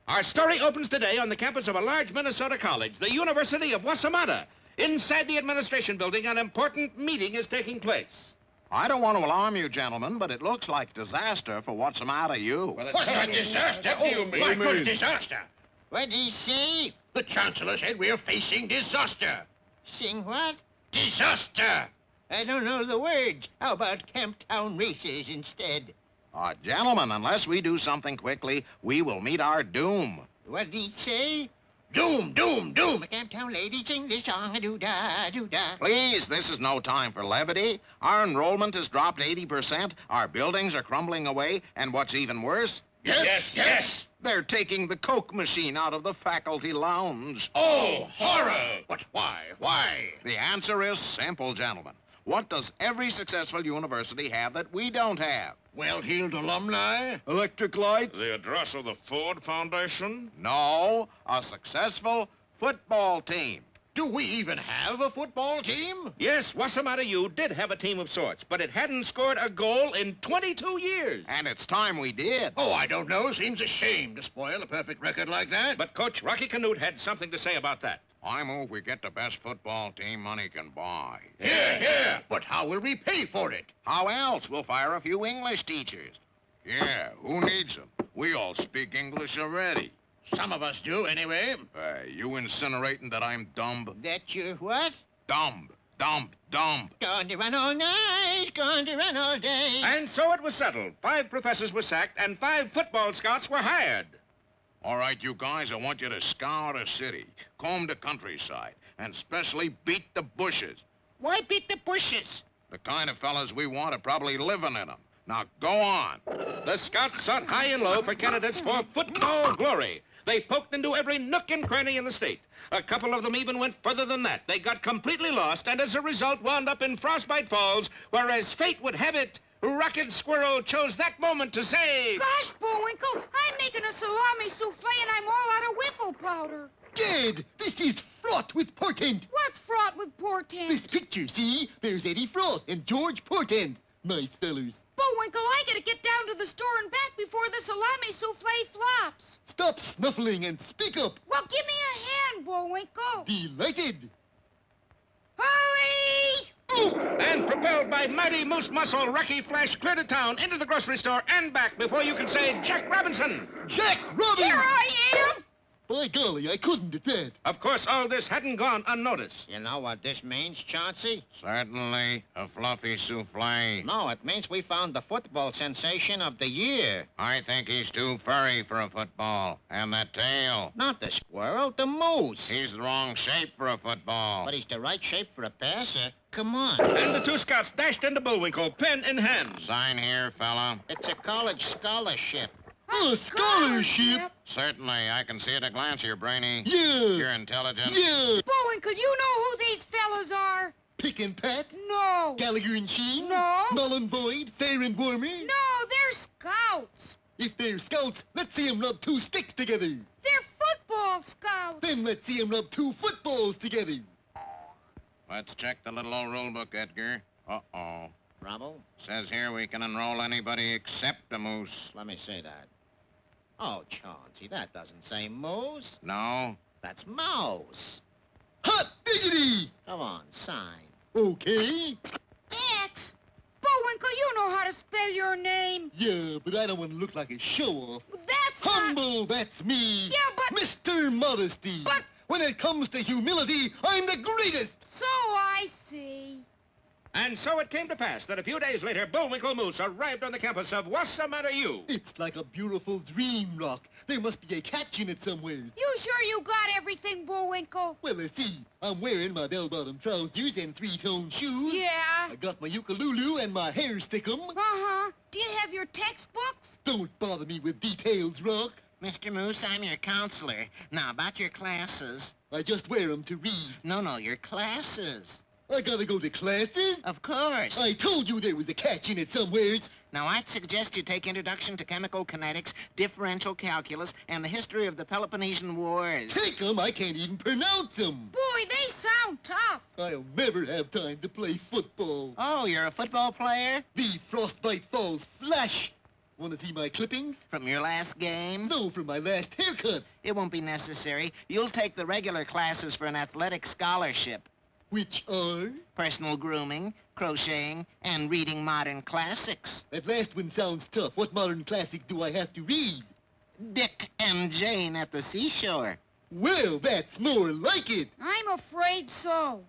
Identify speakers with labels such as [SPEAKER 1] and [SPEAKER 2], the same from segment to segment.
[SPEAKER 1] Our story opens today on the campus of a large Minnesota college, the University of Wossamotta. Inside the administration building, an important meeting is taking place.
[SPEAKER 2] I don't want to alarm you, gentlemen, but it looks like disaster for Wossamotta U.
[SPEAKER 1] Well,
[SPEAKER 3] What's a disaster?
[SPEAKER 1] What do you mean?
[SPEAKER 3] What good disaster?
[SPEAKER 4] What did he say?
[SPEAKER 3] The Chancellor said we're facing disaster.
[SPEAKER 4] Sing what?
[SPEAKER 3] Disaster!
[SPEAKER 4] I don't know the words. How about Camptown races instead?
[SPEAKER 2] Gentlemen, unless we do something quickly, we will meet our doom.
[SPEAKER 4] What did he say?
[SPEAKER 3] Doom, doom, doom!
[SPEAKER 4] The Camptown lady sing this song, a-doo-dah, doo-dah.
[SPEAKER 2] Please, this is no time for levity. Our enrollment has dropped 80%, our buildings are crumbling away, and what's even worse,
[SPEAKER 3] Yes!
[SPEAKER 2] they're taking the Coke machine out of the faculty lounge.
[SPEAKER 3] Oh, horror! But why?
[SPEAKER 2] The answer is simple, gentlemen. What does every successful university have that we don't have?
[SPEAKER 3] Well-heeled alumni?
[SPEAKER 2] Electric light?
[SPEAKER 5] The address of the Ford Foundation?
[SPEAKER 2] No, a successful football team.
[SPEAKER 3] Do we even have a football team?
[SPEAKER 1] Yes, Wossamotta U did have a team of sorts, but it hadn't scored a goal in 22 years.
[SPEAKER 2] And it's time we did.
[SPEAKER 3] Oh, I don't know. Seems a shame to spoil a perfect record like that.
[SPEAKER 1] But Coach Rocky Canute had something to say about that.
[SPEAKER 2] I move we get the best football team money can buy.
[SPEAKER 3] Here. But how will we pay for it?
[SPEAKER 2] How else? We'll fire a few English teachers. Yeah, who needs them? We all speak English already.
[SPEAKER 3] Some of us do, anyway.
[SPEAKER 2] You incinerating that I'm dumb?
[SPEAKER 4] That your what?
[SPEAKER 2] Dumb.
[SPEAKER 4] Going to run all night, going to run all day.
[SPEAKER 1] And so it was settled. 5 professors were sacked, and 5 football scouts were hired.
[SPEAKER 2] All right, you guys, I want you to scour the city, comb the countryside, and especially beat the bushes.
[SPEAKER 4] Why beat the bushes?
[SPEAKER 2] The kind of fellas we want are probably living in them. Now, go on.
[SPEAKER 1] The scouts sought high and low for candidates for football glory. They poked into every nook and cranny in the state. A couple of them even went further than that. They got completely lost and, as a result, wound up in Frostbite Falls, where, as fate would have it, Rocket Squirrel chose that moment to say...
[SPEAKER 6] Gosh, Bullwinkle, I'm making a salami souffle and I'm all out of whiffle powder.
[SPEAKER 7] Gad, this is fraught with portent.
[SPEAKER 6] What's fraught with portent?
[SPEAKER 7] This picture, see? There's Eddie Fraught and George Portent. Nice fellers.
[SPEAKER 6] Bullwinkle, I gotta get down to the store and back before the salami souffle flops.
[SPEAKER 7] Stop snuffling and speak up.
[SPEAKER 6] Well, give me a hand, Bullwinkle.
[SPEAKER 7] Delighted.
[SPEAKER 6] Hurry!
[SPEAKER 1] And propelled by mighty moose muscle, Rocky Flash cleared of town into the grocery store and back before you can say Jack Robinson.
[SPEAKER 7] Jack Robin!
[SPEAKER 6] Here I am!
[SPEAKER 7] By golly, I couldn't at that.
[SPEAKER 1] Of course, all this hadn't gone unnoticed.
[SPEAKER 4] You know what this means, Chauncey?
[SPEAKER 2] Certainly, a fluffy souffle.
[SPEAKER 4] No, it means we found the football sensation of the year.
[SPEAKER 2] I think he's too furry for a football. And that tail.
[SPEAKER 4] Not the squirrel, the moose.
[SPEAKER 2] He's the wrong shape for a football.
[SPEAKER 4] But he's the right shape for a passer. Come on.
[SPEAKER 1] And the 2 scouts dashed into Bullwinkle, pen in hand.
[SPEAKER 2] Sign here, fella.
[SPEAKER 4] It's a college scholarship.
[SPEAKER 7] A scholarship?
[SPEAKER 2] Certainly, I can see at a glance you're brainy.
[SPEAKER 7] Yeah.
[SPEAKER 2] You're intelligent.
[SPEAKER 7] Yeah.
[SPEAKER 6] Bullwinkle, you know who these fellas are?
[SPEAKER 7] Pick and Pat?
[SPEAKER 6] No.
[SPEAKER 7] Gallagher and Sheen?
[SPEAKER 6] No.
[SPEAKER 7] Mullen Boyd? Fair and Wormer?
[SPEAKER 6] No, they're scouts.
[SPEAKER 7] If they're scouts, let's see 'em rub 2 sticks together.
[SPEAKER 6] They're football scouts.
[SPEAKER 7] Then let's see 'em rub 2 footballs together.
[SPEAKER 2] Let's check the little old rule book, Edgar. Uh-oh.
[SPEAKER 4] Trouble?
[SPEAKER 2] Says here we can enroll anybody except a moose.
[SPEAKER 4] Let me see that. Oh, Chauncey, that doesn't say moose.
[SPEAKER 2] No?
[SPEAKER 4] That's mouse.
[SPEAKER 7] Hot diggity!
[SPEAKER 4] Come on, sign.
[SPEAKER 7] Okay.
[SPEAKER 6] X. Bullwinkle, you know how to spell your name.
[SPEAKER 7] Yeah, but I don't want to look like a show-off.
[SPEAKER 6] That's not...
[SPEAKER 7] Humble, that's me.
[SPEAKER 6] Yeah, but...
[SPEAKER 7] Mr. Modesty.
[SPEAKER 6] But...
[SPEAKER 7] When it comes to humility, I'm the greatest.
[SPEAKER 6] So I see.
[SPEAKER 1] And so it came to pass that a few days later, Bullwinkle Moose arrived on the campus of Wossamotta U.
[SPEAKER 7] It's like a beautiful dream rock. There must be a catch in it somewhere.
[SPEAKER 6] You sure you got everything, Bullwinkle?
[SPEAKER 7] Well, let's see. I'm wearing my bell-bottom trousers and 3-tone shoes.
[SPEAKER 6] Yeah.
[SPEAKER 7] I got my ukulele and my hair stickum.
[SPEAKER 6] Uh-huh. Do you have your textbooks?
[SPEAKER 7] Don't bother me with details, Rock.
[SPEAKER 4] Mr. Moose, I'm your counselor. Now, about your classes.
[SPEAKER 7] I just wear 'em to read.
[SPEAKER 4] No, your classes.
[SPEAKER 7] I gotta go to classes?
[SPEAKER 4] Of course.
[SPEAKER 7] I told you there was a catch in it somewheres.
[SPEAKER 2] Now, I'd suggest you take Introduction to Chemical Kinetics, Differential Calculus, and the History of the Peloponnesian Wars.
[SPEAKER 7] Take 'em, I can't even pronounce them.
[SPEAKER 6] Boy, they sound tough.
[SPEAKER 7] I'll never have time to play football.
[SPEAKER 2] Oh, you're a football player?
[SPEAKER 7] The Frostbite Falls Flash. Want to see my clippings?
[SPEAKER 2] From your last game?
[SPEAKER 7] No, from my last haircut.
[SPEAKER 2] It won't be necessary. You'll take the regular classes for an athletic scholarship.
[SPEAKER 7] Which are?
[SPEAKER 2] Personal grooming, crocheting, and reading modern classics.
[SPEAKER 7] That last one sounds tough. What modern classic do I have to read?
[SPEAKER 2] Dick and Jane at the Seashore.
[SPEAKER 7] Well, that's more like it.
[SPEAKER 6] I'm afraid so.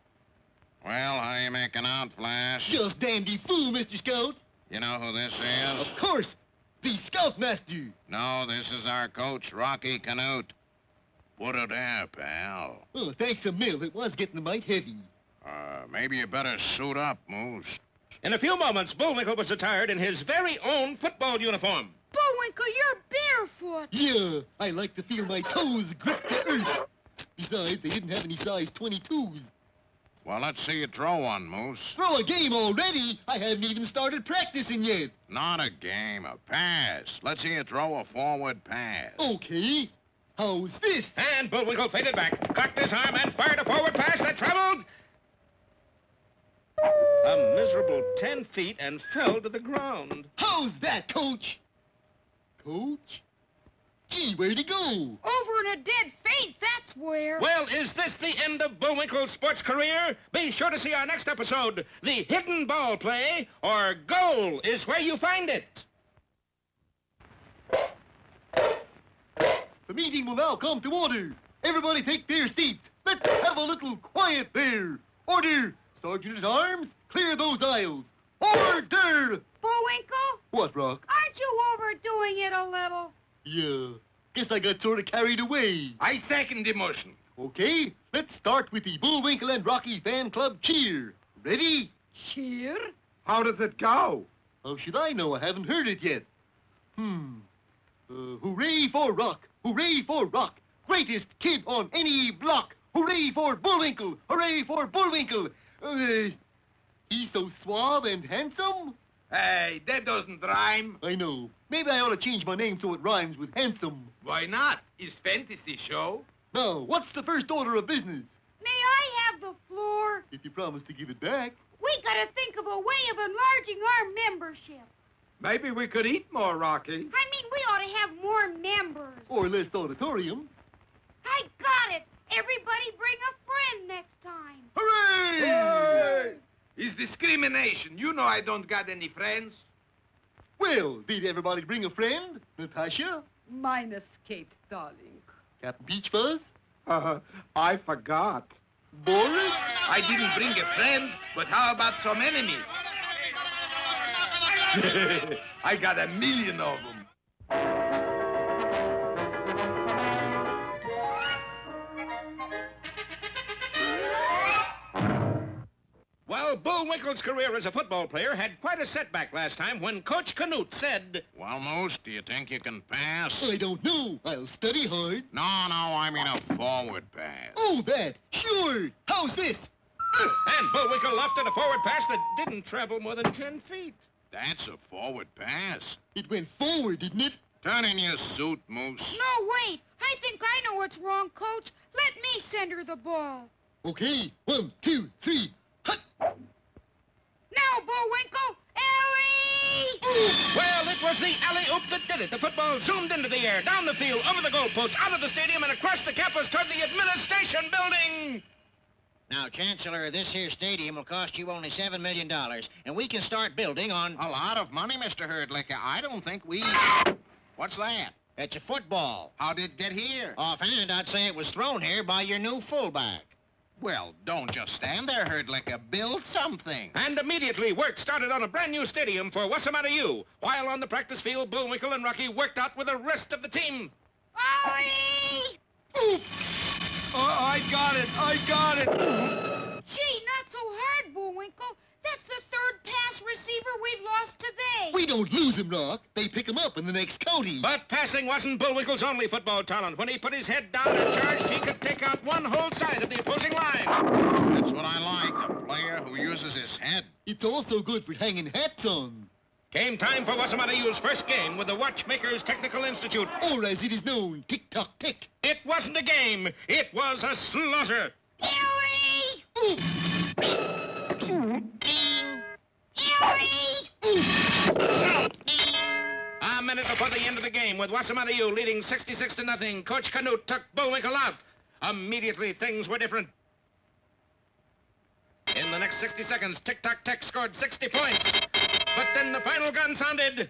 [SPEAKER 2] Well, how you making out, Flash?
[SPEAKER 7] Just dandy fool, Mr. Scout.
[SPEAKER 2] You know who this is?
[SPEAKER 7] Of course. The Scoutmaster.
[SPEAKER 2] No, this is our coach, Rocky Canute. Put it there, pal.
[SPEAKER 7] Oh, thanks a mill. It was getting a mite heavy.
[SPEAKER 2] Maybe you better suit up, Moose.
[SPEAKER 1] In a few moments, Bullwinkle was attired in his very own football uniform.
[SPEAKER 6] Bullwinkle, you're barefoot.
[SPEAKER 7] Yeah, I like to feel my toes grip the earth. Besides, they didn't have any size 22s.
[SPEAKER 2] Well, let's see you throw one, Moose.
[SPEAKER 7] Throw a game already? I haven't even started practicing yet.
[SPEAKER 2] Not a game, a pass. Let's see you throw a forward pass.
[SPEAKER 7] Okay. How's this?
[SPEAKER 1] And Bullwinkle faded back, cocked his arm, and fired a forward pass that traveled a miserable 10 feet and fell to the ground.
[SPEAKER 7] How's that, Coach? Coach? Gee, where'd he go?
[SPEAKER 6] Over in a dead faint, that's where.
[SPEAKER 1] Well, is this the end of Bullwinkle's sports career? Be sure to see our next episode, The Hidden Ball Play, or Goal is Where You Find It.
[SPEAKER 7] The meeting will now come to order. Everybody take their seats. Let's have a little quiet there. Order! Sergeant at Arms, clear those aisles. Order!
[SPEAKER 6] Bullwinkle,
[SPEAKER 7] What, Rock?
[SPEAKER 6] aren't you overdoing it a little?
[SPEAKER 7] Yeah, guess I got sort of carried away.
[SPEAKER 3] I second the motion.
[SPEAKER 7] Okay, let's start with the Bullwinkle and Rocky Fan Club cheer. Ready?
[SPEAKER 6] Cheer?
[SPEAKER 3] How does it go?
[SPEAKER 7] How should I know? I haven't heard it yet. Hooray for Rock! Hooray for Rock! Greatest kid on any block! Hooray for Bullwinkle! Hooray for Bullwinkle! He's so suave and handsome?
[SPEAKER 3] Hey, that doesn't rhyme.
[SPEAKER 7] I know. Maybe I ought to change my name so it rhymes with handsome.
[SPEAKER 3] Why not? It's fantasy show.
[SPEAKER 7] Now, what's the first order of business?
[SPEAKER 6] May I have the floor?
[SPEAKER 7] If you promise to give it back.
[SPEAKER 6] We gotta think of a way of enlarging our membership.
[SPEAKER 3] Maybe we could eat more, Rocky.
[SPEAKER 6] I mean, we ought to have more members.
[SPEAKER 7] Or less auditorium.
[SPEAKER 6] I got it. Everybody bring a friend next time.
[SPEAKER 7] Hooray!
[SPEAKER 3] Hey! It's discrimination. You know I don't got any friends.
[SPEAKER 7] Well, did everybody bring a friend? Natasha?
[SPEAKER 8] Mine escaped, darling.
[SPEAKER 7] Captain Peach Fuzz?
[SPEAKER 3] I forgot.
[SPEAKER 7] Boris?
[SPEAKER 3] I didn't bring a friend, but how about some enemies? I got 1,000,000 of them.
[SPEAKER 1] Well, Bullwinkle's career as a football player had quite a setback last time when Coach Canute said,
[SPEAKER 2] Well, Moose, do you think you can pass?
[SPEAKER 7] I don't know. I'll study hard.
[SPEAKER 2] No, I mean a forward pass.
[SPEAKER 7] Oh, that! Sure! How's this?
[SPEAKER 1] and Bullwinkle lofted a forward pass that didn't travel more than 10 feet.
[SPEAKER 2] That's a forward pass.
[SPEAKER 7] It went forward, didn't it?
[SPEAKER 2] Turn in your suit, Moose.
[SPEAKER 6] No, wait. I think I know what's wrong, Coach. Let me send her the ball.
[SPEAKER 7] Okay, 1, 2, 3. Hut!
[SPEAKER 6] Now, Bullwinkle, Ellie!
[SPEAKER 1] Well, it was the alley-oop that did it. The football zoomed into the air, down the field, over the goalpost, out of the stadium, and across the campus toward the administration building.
[SPEAKER 4] Now, Chancellor, this here stadium will cost you only $7 million, and we can start building on...
[SPEAKER 2] A lot of money, Mr. Herdlicker. I don't think we... What's that?
[SPEAKER 4] It's a football.
[SPEAKER 2] How did it get here?
[SPEAKER 4] Offhand, I'd say it was thrown here by your new fullback.
[SPEAKER 2] Well, don't just stand there, Herdlicker. Build something.
[SPEAKER 1] And immediately work started on a brand new stadium for Wossamotta U. While on the practice field, Bullwinkle and Rocky worked out with the rest of the team.
[SPEAKER 6] Ollie!
[SPEAKER 7] Oof!
[SPEAKER 3] I got it.
[SPEAKER 6] Gee, not so hard, Bullwinkle. That's the third pass receiver we've lost today.
[SPEAKER 7] We don't lose him, Rock. They pick him up in the next county.
[SPEAKER 1] But passing wasn't Bullwinkle's only football talent. When he put his head down and charged, he could take out one whole side of the opposing line.
[SPEAKER 2] That's what I like, a player who uses his head.
[SPEAKER 7] It's also good for hanging hats on.
[SPEAKER 1] Came time for Wossamotta U's first game with the Watchmakers Technical Institute.
[SPEAKER 7] Or as it is known, tick-tock-tick.
[SPEAKER 1] It wasn't a game. It was a slaughter.
[SPEAKER 6] Ellie!
[SPEAKER 7] Ooh.
[SPEAKER 6] Ellie!
[SPEAKER 1] A minute before the end of the game, with Wossamotta U leading 66-0, Coach Canute took Bullwinkle out. Immediately, things were different. In the next 60 seconds, Tick-Tock-Tick scored 60 points. But then the final gun sounded.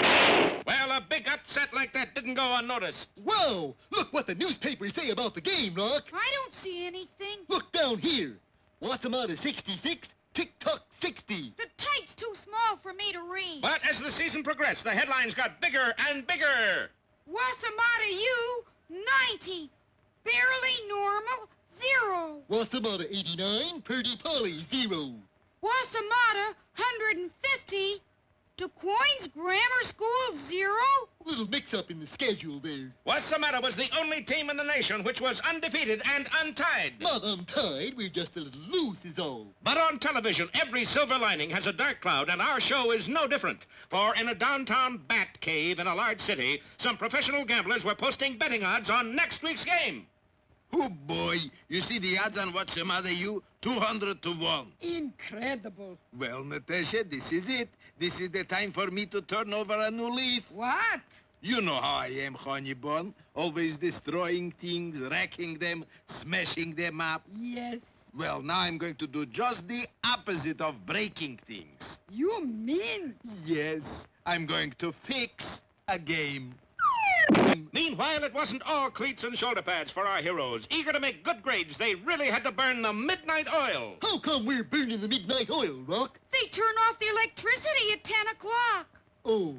[SPEAKER 1] Well, a big upset like that didn't go unnoticed.
[SPEAKER 7] Wow! Look what the newspapers say about the game, Rock.
[SPEAKER 6] I don't see anything.
[SPEAKER 7] Look down here. Wossamotta 66, tick-tock 60.
[SPEAKER 6] The type's too small for me to read.
[SPEAKER 1] But as the season progressed, the headlines got bigger and bigger.
[SPEAKER 6] Wossamotta U, 90. Barely normal, 0.
[SPEAKER 7] Wossamotta 89, Purdy Polly 0.
[SPEAKER 6] Wossamotta, 150. DuQuoin's Grammar School, 0.
[SPEAKER 7] Little mix-up in the schedule there.
[SPEAKER 1] Wossamotta was the only team in the nation which was undefeated and untied.
[SPEAKER 7] Not untied, we're just a little loose is all.
[SPEAKER 1] But on television, every silver lining has a dark cloud, and our show is no different. For in a downtown bat cave in a large city, some professional gamblers were posting betting odds on next week's game.
[SPEAKER 3] Oh, boy. You see the odds on Wossamotta U? 200 to 1.
[SPEAKER 8] Incredible.
[SPEAKER 3] Well, Natasha, this is it. This is the time for me to turn over a new leaf.
[SPEAKER 8] What?
[SPEAKER 3] You know how I am, honey bun. Always destroying things, wrecking them, smashing them up.
[SPEAKER 8] Yes.
[SPEAKER 3] Well, now I'm going to do just the opposite of breaking things.
[SPEAKER 8] You mean?
[SPEAKER 3] Yes, I'm going to fix a game.
[SPEAKER 1] Meanwhile, it wasn't all cleats and shoulder pads for our heroes. Eager to make good grades, they really had to burn the midnight oil.
[SPEAKER 7] How come we're burning the midnight oil, Rock?
[SPEAKER 6] They turn off the electricity at 10 o'clock.
[SPEAKER 7] Oh,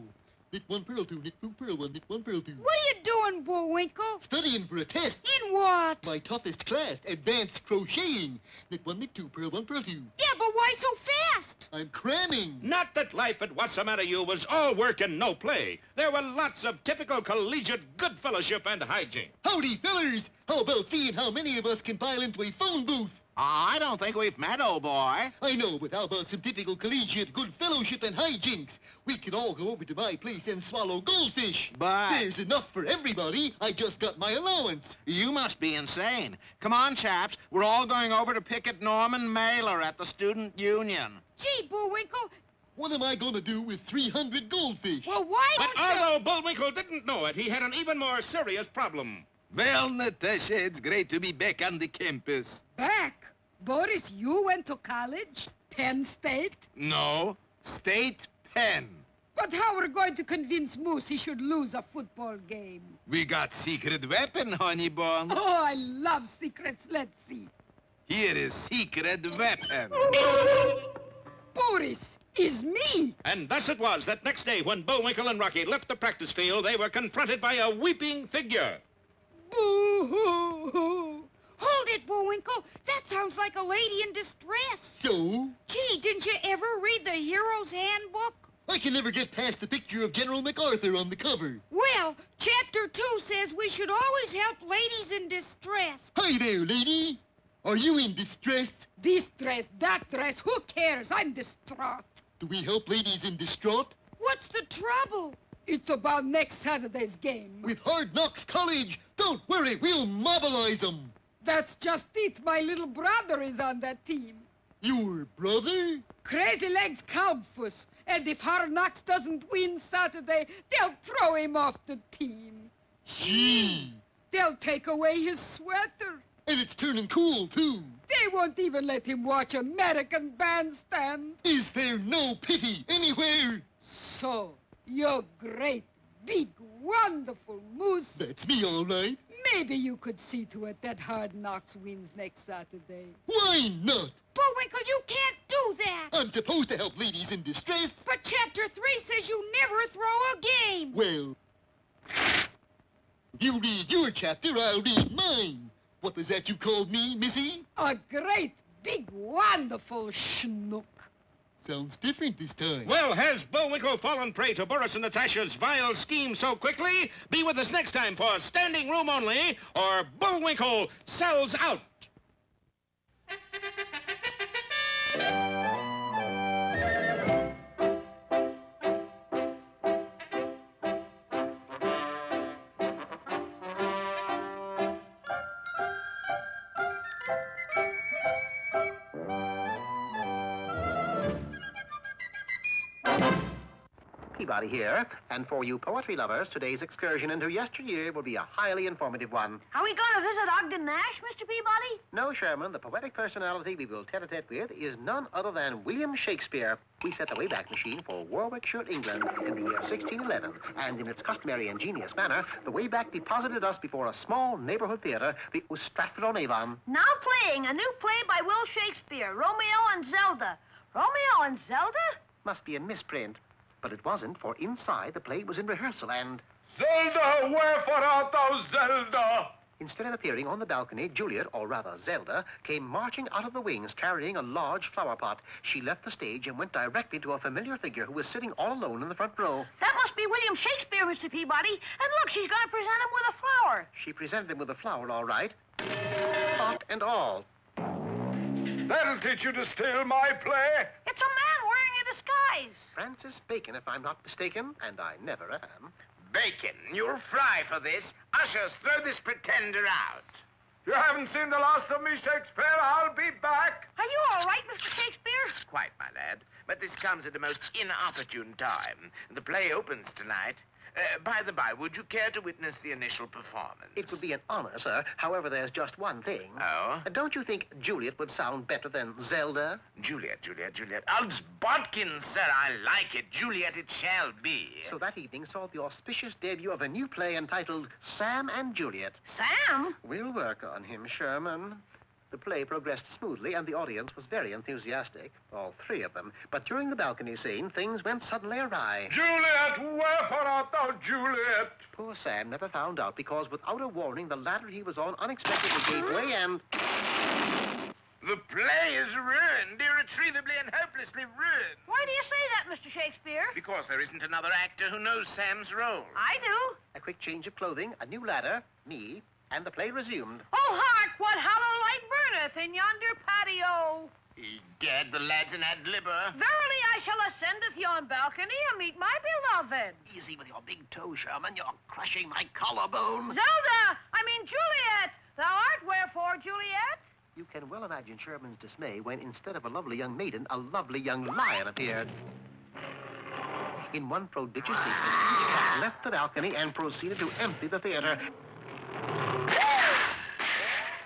[SPEAKER 7] knit one, purl two, knit two, purl one, knit one, purl two.
[SPEAKER 6] What are you doing, Bullwinkle?
[SPEAKER 7] Studying for a test.
[SPEAKER 6] In what?
[SPEAKER 7] My toughest class, advanced crocheting. Knit one, knit two, purl one, purl two.
[SPEAKER 6] Yeah, but why so fast?
[SPEAKER 7] I'm cramming.
[SPEAKER 1] Not that life at Wossamotta U was all work and no play. There were lots of typical collegiate good fellowship and hijinks.
[SPEAKER 7] Howdy, fellers. How about seeing how many of us can pile into a phone booth?
[SPEAKER 2] I don't think we've met, old boy.
[SPEAKER 7] I know, but how about some typical collegiate good fellowship and hijinks? We could all go over to my place and swallow goldfish.
[SPEAKER 2] But
[SPEAKER 7] There's enough for everybody. I just got my allowance.
[SPEAKER 2] you must be insane. Come on, chaps. We're all going over to picket Norman Mailer at the Student Union.
[SPEAKER 6] Gee, Bullwinkle,
[SPEAKER 7] What am I going to do with 300 goldfish?
[SPEAKER 6] well, why
[SPEAKER 1] But
[SPEAKER 6] don't you...
[SPEAKER 1] although Bullwinkle didn't know it, he had an even more serious problem.
[SPEAKER 3] Well, Natasha, it's great to be back on the campus.
[SPEAKER 8] Back. Boris, you went to college? Penn State?
[SPEAKER 3] No, State Pen.
[SPEAKER 8] But how are we going to convince Moose he should lose a football game?
[SPEAKER 3] We got secret weapon, honey bun.
[SPEAKER 8] Oh, I love secrets. Let's see.
[SPEAKER 3] Here is secret weapon.
[SPEAKER 8] Boris, is me.
[SPEAKER 1] And thus it was that next day when Bullwinkle and Rocky left the practice field, they were confronted by a weeping figure.
[SPEAKER 8] Boo-hoo-hoo.
[SPEAKER 6] Hold it, Bullwinkle. That sounds like a lady in distress.
[SPEAKER 7] So?
[SPEAKER 6] Gee, didn't you ever read the Hero's Handbook?
[SPEAKER 7] I can never get past the picture of General MacArthur on the cover.
[SPEAKER 6] Well, Chapter 2 says we should always help ladies in distress.
[SPEAKER 7] Hi there, lady. Are you in distress?
[SPEAKER 8] This dress, that dress, who cares? I'm distraught.
[SPEAKER 7] Do we help ladies in distraught?
[SPEAKER 6] What's the trouble?
[SPEAKER 8] It's about next Saturday's game.
[SPEAKER 7] With Hard Knocks College. Don't worry, we'll mobilize them.
[SPEAKER 8] That's just it. My little brother is on that team.
[SPEAKER 7] Your brother?
[SPEAKER 8] Crazy Legs Kalbfuss. And if Hard Knocks doesn't win Saturday, they'll throw him off the team.
[SPEAKER 7] Gee.
[SPEAKER 8] They'll take away his sweater.
[SPEAKER 7] And it's turning cool, too.
[SPEAKER 8] They won't even let him watch American Bandstand.
[SPEAKER 7] Is there no pity anywhere?
[SPEAKER 8] So, you're great, big, wonderful Moose.
[SPEAKER 7] That's me, all right.
[SPEAKER 8] Maybe you could see to it that Hard Knocks wins next Saturday.
[SPEAKER 7] Why not?
[SPEAKER 6] Bullwinkle, you can't do that.
[SPEAKER 7] I'm supposed to help ladies in distress.
[SPEAKER 6] But Chapter 3 says you never throw a game.
[SPEAKER 7] Well, you read your chapter, I'll read mine. What was that you called me, missy?
[SPEAKER 8] A great, big, wonderful schnook.
[SPEAKER 7] Sounds different this time.
[SPEAKER 1] Well, has Bullwinkle fallen prey to Boris and Natasha's vile scheme so quickly? Be with us next time for Standing Room Only, or Bullwinkle Sells Out.
[SPEAKER 9] Peabody here, and for you poetry lovers, today's excursion into yesteryear will be a highly informative one.
[SPEAKER 6] Are we going to visit Ogden Nash, Mr. Peabody?
[SPEAKER 9] No, Sherman, the poetic personality we will tete-a-tete with is none other than William Shakespeare. We set the Wayback Machine for Warwickshire, England, in the year 1611, and in its customary ingenious manner, the Wayback deposited us before a small neighborhood theater, the Stratford-on-Avon.
[SPEAKER 6] Now playing a new play by Will Shakespeare, Romeo and Zelda. Romeo and Zelda?
[SPEAKER 9] Must be a misprint. But it wasn't, for inside the play was in rehearsal, and...
[SPEAKER 3] Zelda, wherefore art thou, Zelda?
[SPEAKER 9] Instead of appearing on the balcony, Juliet, or rather Zelda, came marching out of the wings carrying a large flower pot. She left the stage and went directly to a familiar figure who was sitting all alone in the front row.
[SPEAKER 6] That must be William Shakespeare, Mr. Peabody. And look, she's going to present him with a flower.
[SPEAKER 9] She presented him with a flower, all right. Pot and all.
[SPEAKER 3] That'll teach you to steal my play.
[SPEAKER 6] It's a man wearing a disguise.
[SPEAKER 9] Francis Bacon, if I'm not mistaken, and I never am.
[SPEAKER 2] Bacon, you'll fry for this. Ushers, throw this pretender out.
[SPEAKER 3] You haven't seen the last of me, Shakespeare. I'll be back.
[SPEAKER 6] Are you all right, Mr. Shakespeare?
[SPEAKER 2] Quite, my lad. But this comes at a most inopportune time. The play opens tonight. By the by, would you care to witness the initial performance?
[SPEAKER 9] It would be an honor, sir. However, there's just one thing.
[SPEAKER 2] Oh?
[SPEAKER 9] Don't you think Juliet would sound better than Zelda?
[SPEAKER 2] Juliet. Odds bodkins, sir, I like it. Juliet it shall be.
[SPEAKER 9] So that evening saw the auspicious debut of a new play entitled Sam and Juliet.
[SPEAKER 6] Sam?
[SPEAKER 9] We'll work on him, Sherman. The play progressed smoothly, and the audience was very enthusiastic, all three of them. But during the balcony scene, things went suddenly awry.
[SPEAKER 3] Juliet, wherefore art thou, Juliet?
[SPEAKER 9] Poor Sam never found out, because without a warning, the ladder he was on unexpectedly gave way and...
[SPEAKER 2] The play is ruined, irretrievably and hopelessly ruined.
[SPEAKER 6] Why do you say that, Mr. Shakespeare?
[SPEAKER 2] Because there isn't another actor who knows Sam's role.
[SPEAKER 6] I do.
[SPEAKER 9] A quick change of clothing, a new ladder, me, and the play resumed.
[SPEAKER 6] Oh, hark, what hollow light burneth in yonder patio.
[SPEAKER 2] Egad, the lad's an ad-libber.
[SPEAKER 6] Verily, I shall ascendeth yon balcony and meet my beloved.
[SPEAKER 9] Easy with your big toe, Sherman. You're crushing my collarbone.
[SPEAKER 6] Juliet. Thou art wherefore, Juliet?
[SPEAKER 9] You can well imagine Sherman's dismay when, instead of a lovely young maiden, a lovely young lion appeared. In one prodigious leap, the huge cat left the balcony and proceeded to empty the theater.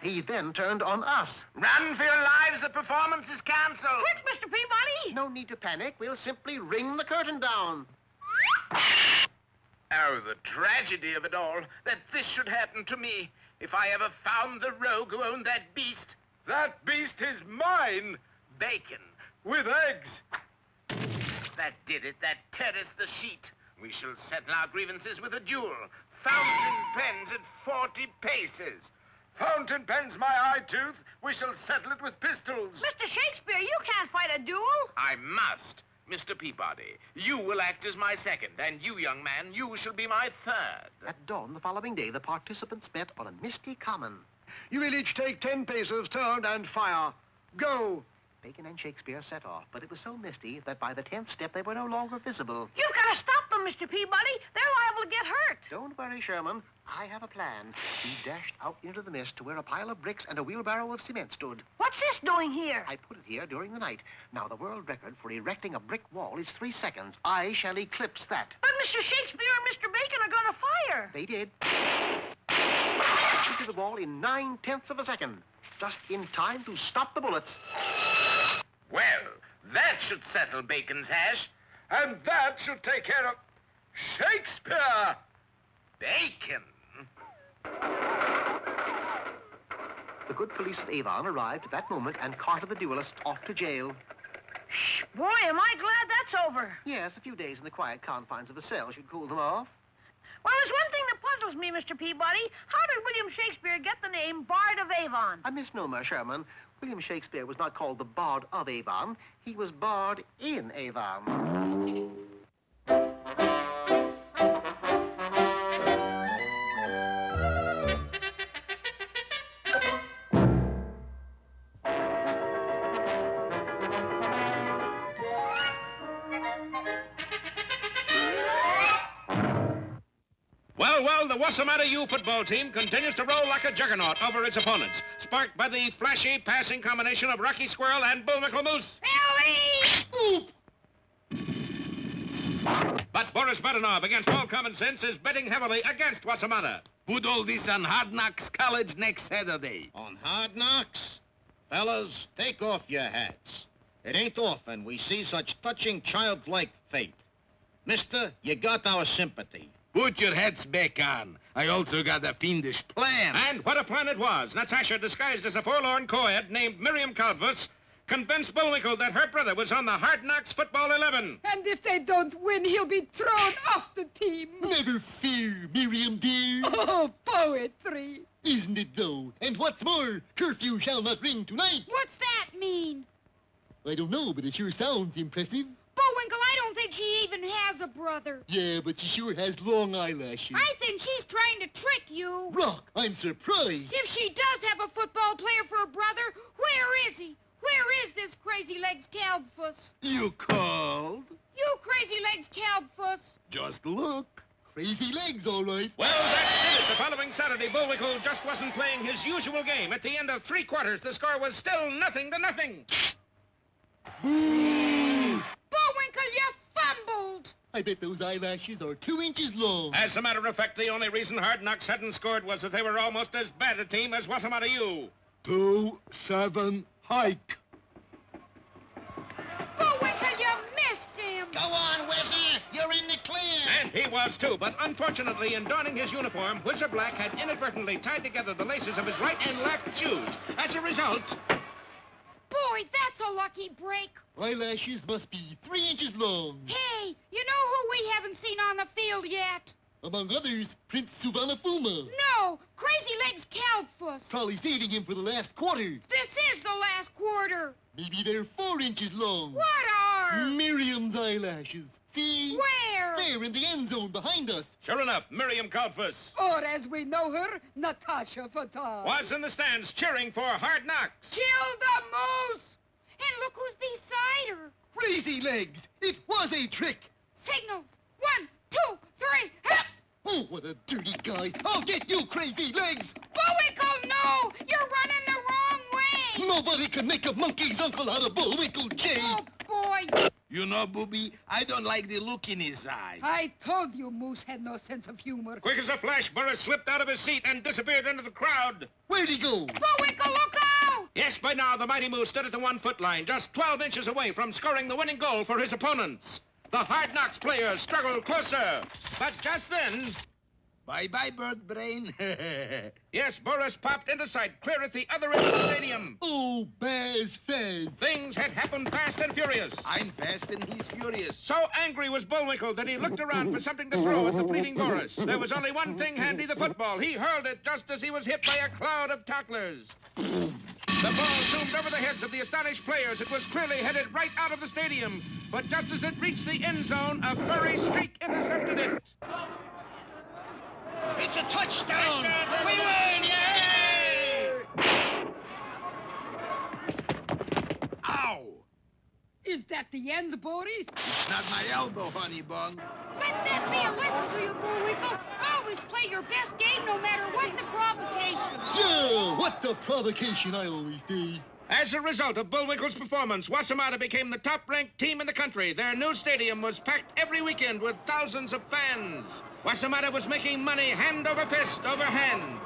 [SPEAKER 9] He then turned on us.
[SPEAKER 2] Run for your lives, the performance is cancelled.
[SPEAKER 6] Quick, Mr. Peabody!
[SPEAKER 9] No need to panic. We'll simply ring the curtain down.
[SPEAKER 2] Oh, the tragedy of it all, that this should happen to me. If I ever found the rogue who owned that beast.
[SPEAKER 3] That beast is mine.
[SPEAKER 2] Bacon.
[SPEAKER 3] With eggs.
[SPEAKER 2] That did it. That terraced the sheet. We shall settle our grievances with a duel. Fountain pens at 40 paces.
[SPEAKER 3] Fountain pen's my eye tooth. We shall settle it with pistols.
[SPEAKER 6] Mr. Shakespeare, you can't fight a duel.
[SPEAKER 2] I must. Mr. Peabody, you will act as my second, and you, young man, you shall be my third.
[SPEAKER 9] At dawn the following day, the participants met on a misty common.
[SPEAKER 7] You will each take 10 paces, turn, and fire. Go!
[SPEAKER 9] Bacon and Shakespeare set off, but it was so misty that by the 10th step they were no longer visible.
[SPEAKER 6] You've got to stop them, Mr. Peabody. They're liable to get hurt.
[SPEAKER 9] Don't worry, Sherman. I have a plan. He dashed out into the mist to where a pile of bricks and a wheelbarrow of cement stood.
[SPEAKER 6] What's this doing here?
[SPEAKER 9] I put it here during the night. Now, the world record for erecting a brick wall is 3 seconds. I shall eclipse that.
[SPEAKER 6] But Mr. Shakespeare and Mr. Bacon are going to fire.
[SPEAKER 9] They did. Into the wall in 9/10 of a second. Just in time to stop the bullets.
[SPEAKER 2] Well, that should settle Bacon's hash.
[SPEAKER 3] And that should take care of Shakespeare.
[SPEAKER 2] Bacon.
[SPEAKER 9] The good police of Avon arrived at that moment and carted the duelist off to jail.
[SPEAKER 6] Boy, am I glad that's over.
[SPEAKER 9] Yes, a few days in the quiet confines of a cell should cool them off.
[SPEAKER 6] Well, there's one thing that puzzles me, Mr. Peabody. How did William Shakespeare get the name Bard of Avon?
[SPEAKER 9] A misnomer, Sherman. William Shakespeare was not called the Bard of Avon. He was Bard in Avon.
[SPEAKER 1] Well, the Wossamotta U football team continues to roll like a juggernaut over its opponents, sparked by the flashy passing combination of Rocky Squirrel and Bullwinkle Moose.
[SPEAKER 6] Ellie!
[SPEAKER 1] Oop! But Boris Badenov, against all common sense, is betting heavily against Wossamotta.
[SPEAKER 3] Put all this on Hard Knocks College next Saturday.
[SPEAKER 4] On Hard Knocks? Fellas, take off your hats. It ain't often we see such touching childlike faith. Mister, you got our sympathy.
[SPEAKER 3] Put your hats back on. I also got a fiendish plan.
[SPEAKER 1] And what a plan it was. Natasha, disguised as a forlorn co-ed named Miriam Calvus, convinced Bullwinkle that her brother was on the Hard Knocks football 11.
[SPEAKER 8] And if they don't win, he'll be thrown off the team.
[SPEAKER 7] Never fear, Miriam dear.
[SPEAKER 8] Oh, poetry.
[SPEAKER 7] Isn't it, though? And what's more, curfew shall not ring tonight.
[SPEAKER 6] What's that mean?
[SPEAKER 7] I don't know, but it sure sounds impressive.
[SPEAKER 6] Bullwinkle, I don't think she even has a brother.
[SPEAKER 7] Yeah, but she sure has long eyelashes.
[SPEAKER 6] I think she's trying to trick you.
[SPEAKER 7] Rock, I'm surprised.
[SPEAKER 6] If she does have a football player for a brother, where is he? Where is this Crazy Legs Calvus?
[SPEAKER 3] You called?
[SPEAKER 6] You Crazy Legs Calvus.
[SPEAKER 3] Just look.
[SPEAKER 7] Crazy legs, all right.
[SPEAKER 1] Well, that did it. The following Saturday, Bullwinkle just wasn't playing his usual game. At the end of 3 quarters, the score was still 0-0.
[SPEAKER 7] Boo!
[SPEAKER 6] Bullwinkle, you fumbled.
[SPEAKER 7] I bet those eyelashes are 2 inches long.
[SPEAKER 1] As a matter of fact, the only reason Hard Knocks hadn't scored was that they were almost as bad a team as Wossamotta U.
[SPEAKER 3] 2-7 hike.
[SPEAKER 6] Bullwinkle, you missed him.
[SPEAKER 4] Go on, Whizzer. You're in the clear.
[SPEAKER 1] And he was, too. But unfortunately, in donning his uniform, Whizzer Black had inadvertently tied together the laces of his right and left shoes. As a result...
[SPEAKER 6] Boy, that's a lucky break.
[SPEAKER 7] Eyelashes must be 3 inches long.
[SPEAKER 6] Hey, you know who we haven't seen on the field yet?
[SPEAKER 7] Among others, Prince Suvarnabhuma.
[SPEAKER 6] No, Crazy Legs Calvus.
[SPEAKER 7] Probably saving him for the last quarter.
[SPEAKER 6] This is the last quarter.
[SPEAKER 7] Maybe they're 4 inches long.
[SPEAKER 6] What are?
[SPEAKER 7] Miriam's eyelashes. See?
[SPEAKER 6] Where?
[SPEAKER 7] There in the end zone behind us.
[SPEAKER 1] Sure enough, Miriam Calvus
[SPEAKER 8] Or as we know her, Natasha Fatah.
[SPEAKER 1] was in the stands cheering for Hard Knocks.
[SPEAKER 8] Kill the moose!
[SPEAKER 6] And look who's beside her.
[SPEAKER 7] Crazy legs. It was a trick.
[SPEAKER 6] Signals. 1, 2, 3, hop!
[SPEAKER 7] Oh, what a dirty guy. I'll get you, crazy legs.
[SPEAKER 6] Bullwinkle, no! You're running the wrong way!
[SPEAKER 7] Nobody can make a monkey's uncle out of Bullwinkle, Jay.
[SPEAKER 6] Oh, boy.
[SPEAKER 3] You know, Booby, I don't like the look in his eye.
[SPEAKER 8] I told you Moose had no sense of humor.
[SPEAKER 1] Quick as a flash, Burris slipped out of his seat and disappeared into the crowd.
[SPEAKER 7] Where'd he go?
[SPEAKER 6] Bullwinkle, look out!
[SPEAKER 1] Yes, by now, the mighty Moose stood at the 1-foot line, just 12 inches away from scoring the winning goal for his opponents. The Hard Knocks players struggled closer. But just then...
[SPEAKER 3] Bye-bye, bird brain.
[SPEAKER 1] Yes, Boris popped into sight, clear at the other end of the stadium.
[SPEAKER 7] Oh, Baz Faz.
[SPEAKER 1] Things had happened fast and furious.
[SPEAKER 3] I'm fast and he's furious.
[SPEAKER 1] So angry was Bullwinkle that he looked around for something to throw at the fleeting Boris. There was only one thing handy, the football. He hurled it just as he was hit by a cloud of tacklers. The ball zoomed over the heads of the astonished players. It was clearly headed right out of the stadium. But just as it reached the end zone, a furry streak intercepted it.
[SPEAKER 4] It's a touchdown. We win, yay!
[SPEAKER 3] Ow!
[SPEAKER 8] Is that the end, Boris?
[SPEAKER 3] It's not my elbow, honey bun.
[SPEAKER 6] Let that be a lesson to you, Bullwinkle. Always play your best game no matter what the provocation.
[SPEAKER 7] Yeah, what the provocation, I always say.
[SPEAKER 1] As a result of Bullwinkle's performance, Wossamotta became the top-ranked team in the country. Their new stadium was packed every weekend with thousands of fans. Wossamotta was making money hand over fist over hand.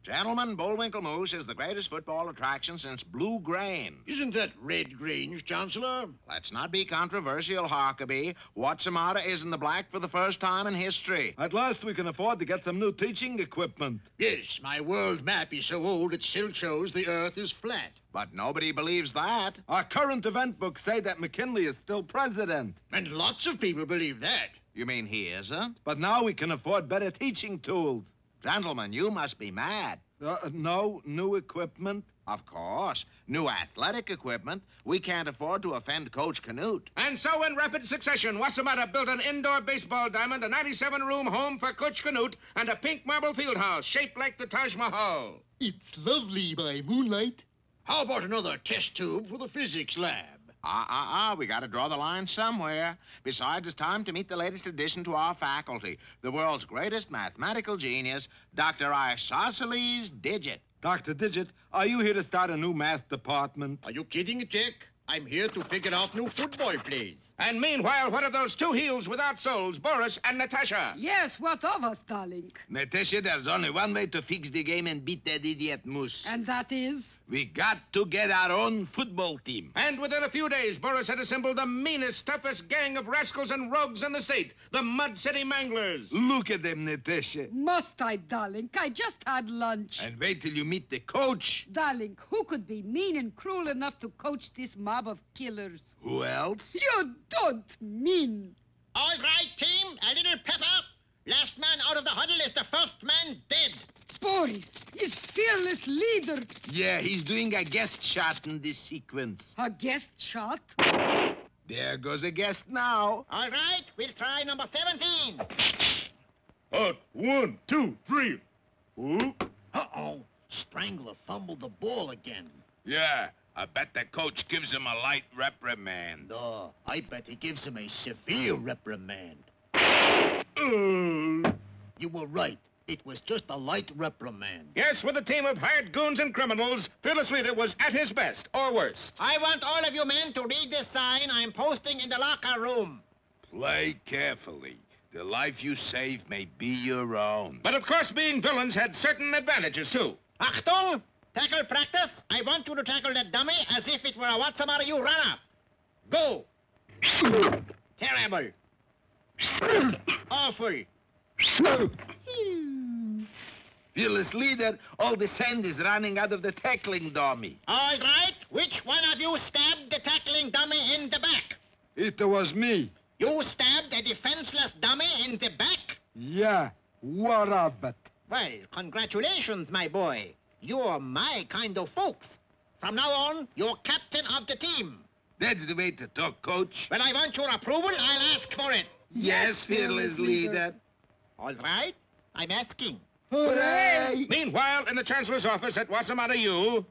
[SPEAKER 2] Gentlemen, Bullwinkle Moose is the greatest football attraction since Blue Grain.
[SPEAKER 4] Isn't that Red Grange, Chancellor?
[SPEAKER 2] Let's not be controversial, Harkaby. Wossamotta is in the black for the first time in history.
[SPEAKER 3] At last we can afford to get some new teaching equipment.
[SPEAKER 4] Yes, my world map is so old it still shows the Earth is flat.
[SPEAKER 2] But nobody believes that.
[SPEAKER 3] Our current event books say that McKinley is still president.
[SPEAKER 4] And lots of people believe that.
[SPEAKER 2] You mean he isn't?
[SPEAKER 3] But now we can afford better teaching tools.
[SPEAKER 2] Gentlemen, you must be mad.
[SPEAKER 3] No new equipment?
[SPEAKER 2] Of course. New athletic equipment. We can't afford to offend Coach Canute.
[SPEAKER 1] And so in rapid succession, Wossamotta built an indoor baseball diamond, a 97-room home for Coach Canute, and a pink marble field house shaped like the Taj Mahal.
[SPEAKER 7] It's lovely by moonlight.
[SPEAKER 4] How about another test tube for the physics lab?
[SPEAKER 2] We gotta draw the line somewhere. Besides, it's time to meet the latest addition to our faculty, the world's greatest mathematical genius, Dr. Isosceles Digit.
[SPEAKER 3] Dr. Digit, are you here to start a new math department?
[SPEAKER 4] Are you kidding, Jack? I'm here to figure out new football plays.
[SPEAKER 1] And meanwhile, what of those two heels without souls, Boris and Natasha?
[SPEAKER 8] Yes, what of us, darling?
[SPEAKER 3] Natasha, there's only one way to fix the game and beat that idiot Moose.
[SPEAKER 8] And that is?
[SPEAKER 3] We got to get our own football team.
[SPEAKER 1] And within a few days, Boris had assembled the meanest, toughest gang of rascals and rogues in the state, the Mud City Manglers.
[SPEAKER 3] Look at them, Natasha.
[SPEAKER 8] Must I, darling? I just had lunch.
[SPEAKER 3] And wait till you meet the coach.
[SPEAKER 8] Darling, who could be mean and cruel enough to coach this mob of killers?
[SPEAKER 3] Who else?
[SPEAKER 8] You don't mean.
[SPEAKER 4] All right, team, a little pepper. Last man out of the huddle is the first man dead.
[SPEAKER 8] Boris, his fearless leader.
[SPEAKER 3] Yeah, he's doing a guest shot in this sequence.
[SPEAKER 8] A guest shot?
[SPEAKER 3] There goes a guest now.
[SPEAKER 4] All right, we'll try number 17.
[SPEAKER 5] Out. 1, 2, 3. Ooh.
[SPEAKER 4] Uh-oh. Strangler fumbled the ball again.
[SPEAKER 3] Yeah, I bet the coach gives him a light reprimand.
[SPEAKER 4] No, I bet he gives him a severe reprimand. You were right. It was just a light reprimand.
[SPEAKER 1] Yes, with a team of hired goons and criminals, Fearless Leader was at his best, or worst.
[SPEAKER 4] I want all of you men to read this sign I'm posting in the locker room.
[SPEAKER 3] Play carefully. The life you save may be your own.
[SPEAKER 1] But of course, being villains had certain advantages, too.
[SPEAKER 4] Achtung! Tackle practice. I want you to tackle that dummy as if it were a Wossamotta U runner. Go. Terrible. Awful.
[SPEAKER 3] Fearless Leader, all the sand is running out of the tackling dummy.
[SPEAKER 4] All right. Which one of you stabbed the tackling dummy in the back?
[SPEAKER 3] It was me.
[SPEAKER 4] You stabbed a defenseless dummy in the back?
[SPEAKER 3] Yeah, what of it?
[SPEAKER 4] Well, congratulations, my boy. You're my kind of folks. From now on, you're captain of the team.
[SPEAKER 3] That's the way to talk, Coach.
[SPEAKER 4] When I want your approval, I'll ask for it.
[SPEAKER 3] Yes, Fearless Leader.
[SPEAKER 4] All right. I'm asking.
[SPEAKER 3] Hooray!
[SPEAKER 1] Meanwhile, in the Chancellor's office at Wossamotta U...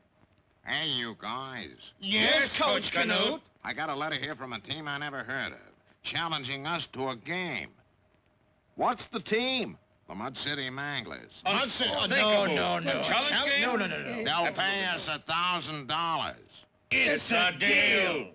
[SPEAKER 2] Hey, you guys.
[SPEAKER 1] Yes, Coach Canute.
[SPEAKER 2] I got a letter here from a team I never heard of, challenging us to a game.
[SPEAKER 3] What's the team?
[SPEAKER 2] The Mud City Manglers.
[SPEAKER 4] No.
[SPEAKER 1] Challenge game?
[SPEAKER 4] No.
[SPEAKER 2] They'll pay us $1,000.
[SPEAKER 1] It's a deal.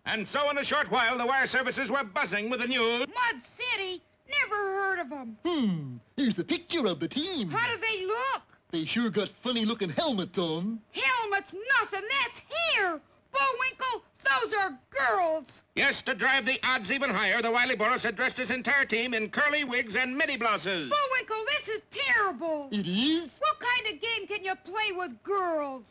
[SPEAKER 1] And so in a short while, the wire services were buzzing with the news.
[SPEAKER 6] Mud City? Never heard of them.
[SPEAKER 7] Here's the picture of the team.
[SPEAKER 6] How do they look?
[SPEAKER 7] They sure got funny-looking helmets on.
[SPEAKER 6] Helmets, nothing. That's hair. Bullwinkle, those are girls.
[SPEAKER 1] Yes, to drive the odds even higher, the wily Boris had dressed his entire team in curly wigs and midi blouses.
[SPEAKER 6] Bullwinkle, this is terrible.
[SPEAKER 7] It is?
[SPEAKER 6] What kind of game can you play with girls?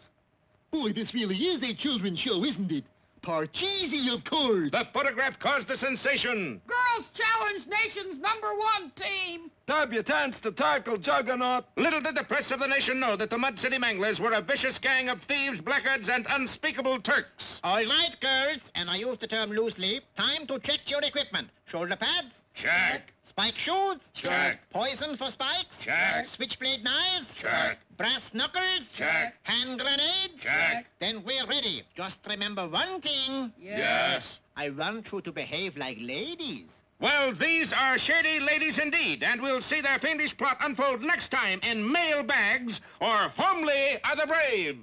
[SPEAKER 7] Boy, this really is a children's show, isn't it? Parcheesi, of course.
[SPEAKER 1] The photograph caused a sensation.
[SPEAKER 8] Girls Challenge Nation's #1 team.
[SPEAKER 3] Debutants to tackle Juggernaut.
[SPEAKER 1] Little did the press of the nation know that the Mud City Manglers were a vicious gang of thieves, blackguards, and unspeakable Turks.
[SPEAKER 4] All right, girls, and I use the term loosely. Time to check your equipment. Shoulder pads?
[SPEAKER 1] Check.
[SPEAKER 4] Spike shoes?
[SPEAKER 1] Check.
[SPEAKER 4] Poison for spikes?
[SPEAKER 1] Check.
[SPEAKER 4] Switchblade knives?
[SPEAKER 1] Check.
[SPEAKER 4] Brass knuckles?
[SPEAKER 1] Check.
[SPEAKER 4] Hand grenades?
[SPEAKER 1] Check.
[SPEAKER 4] Then we're ready. Just remember one thing.
[SPEAKER 1] Yes.
[SPEAKER 4] I want you to behave like ladies.
[SPEAKER 1] Well, these are shady ladies indeed, and we'll see their fiendish plot unfold next time in Mail Bags or Homely Are the Brave.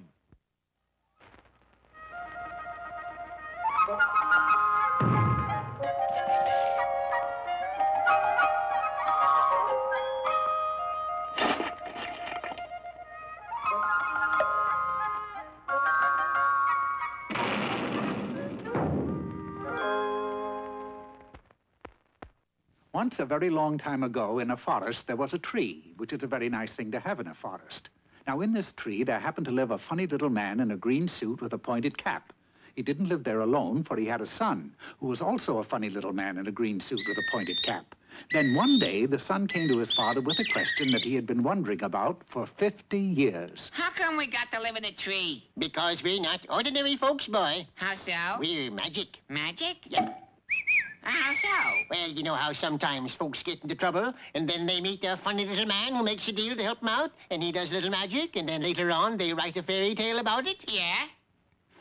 [SPEAKER 10] Once, a very long time ago, in a forest, there was a tree, which is a very nice thing to have in a forest. Now, in this tree, there happened to live a funny little man in a green suit with a pointed cap. He didn't live there alone, for he had a son, who was also a funny little man in a green suit with a pointed cap. Then one day, the son came to his father with a question that he had been wondering about for 50 years.
[SPEAKER 11] How come we got to live in a tree?
[SPEAKER 4] Because we're not ordinary folks, boy.
[SPEAKER 11] How so?
[SPEAKER 4] We're magic.
[SPEAKER 11] Magic?
[SPEAKER 4] Yep.
[SPEAKER 11] How so?
[SPEAKER 4] Well, you know how sometimes folks get into trouble, and then they meet a funny little man who makes a deal to help them out, and he does little magic, and then later on they write a fairy tale about it?
[SPEAKER 11] Yeah?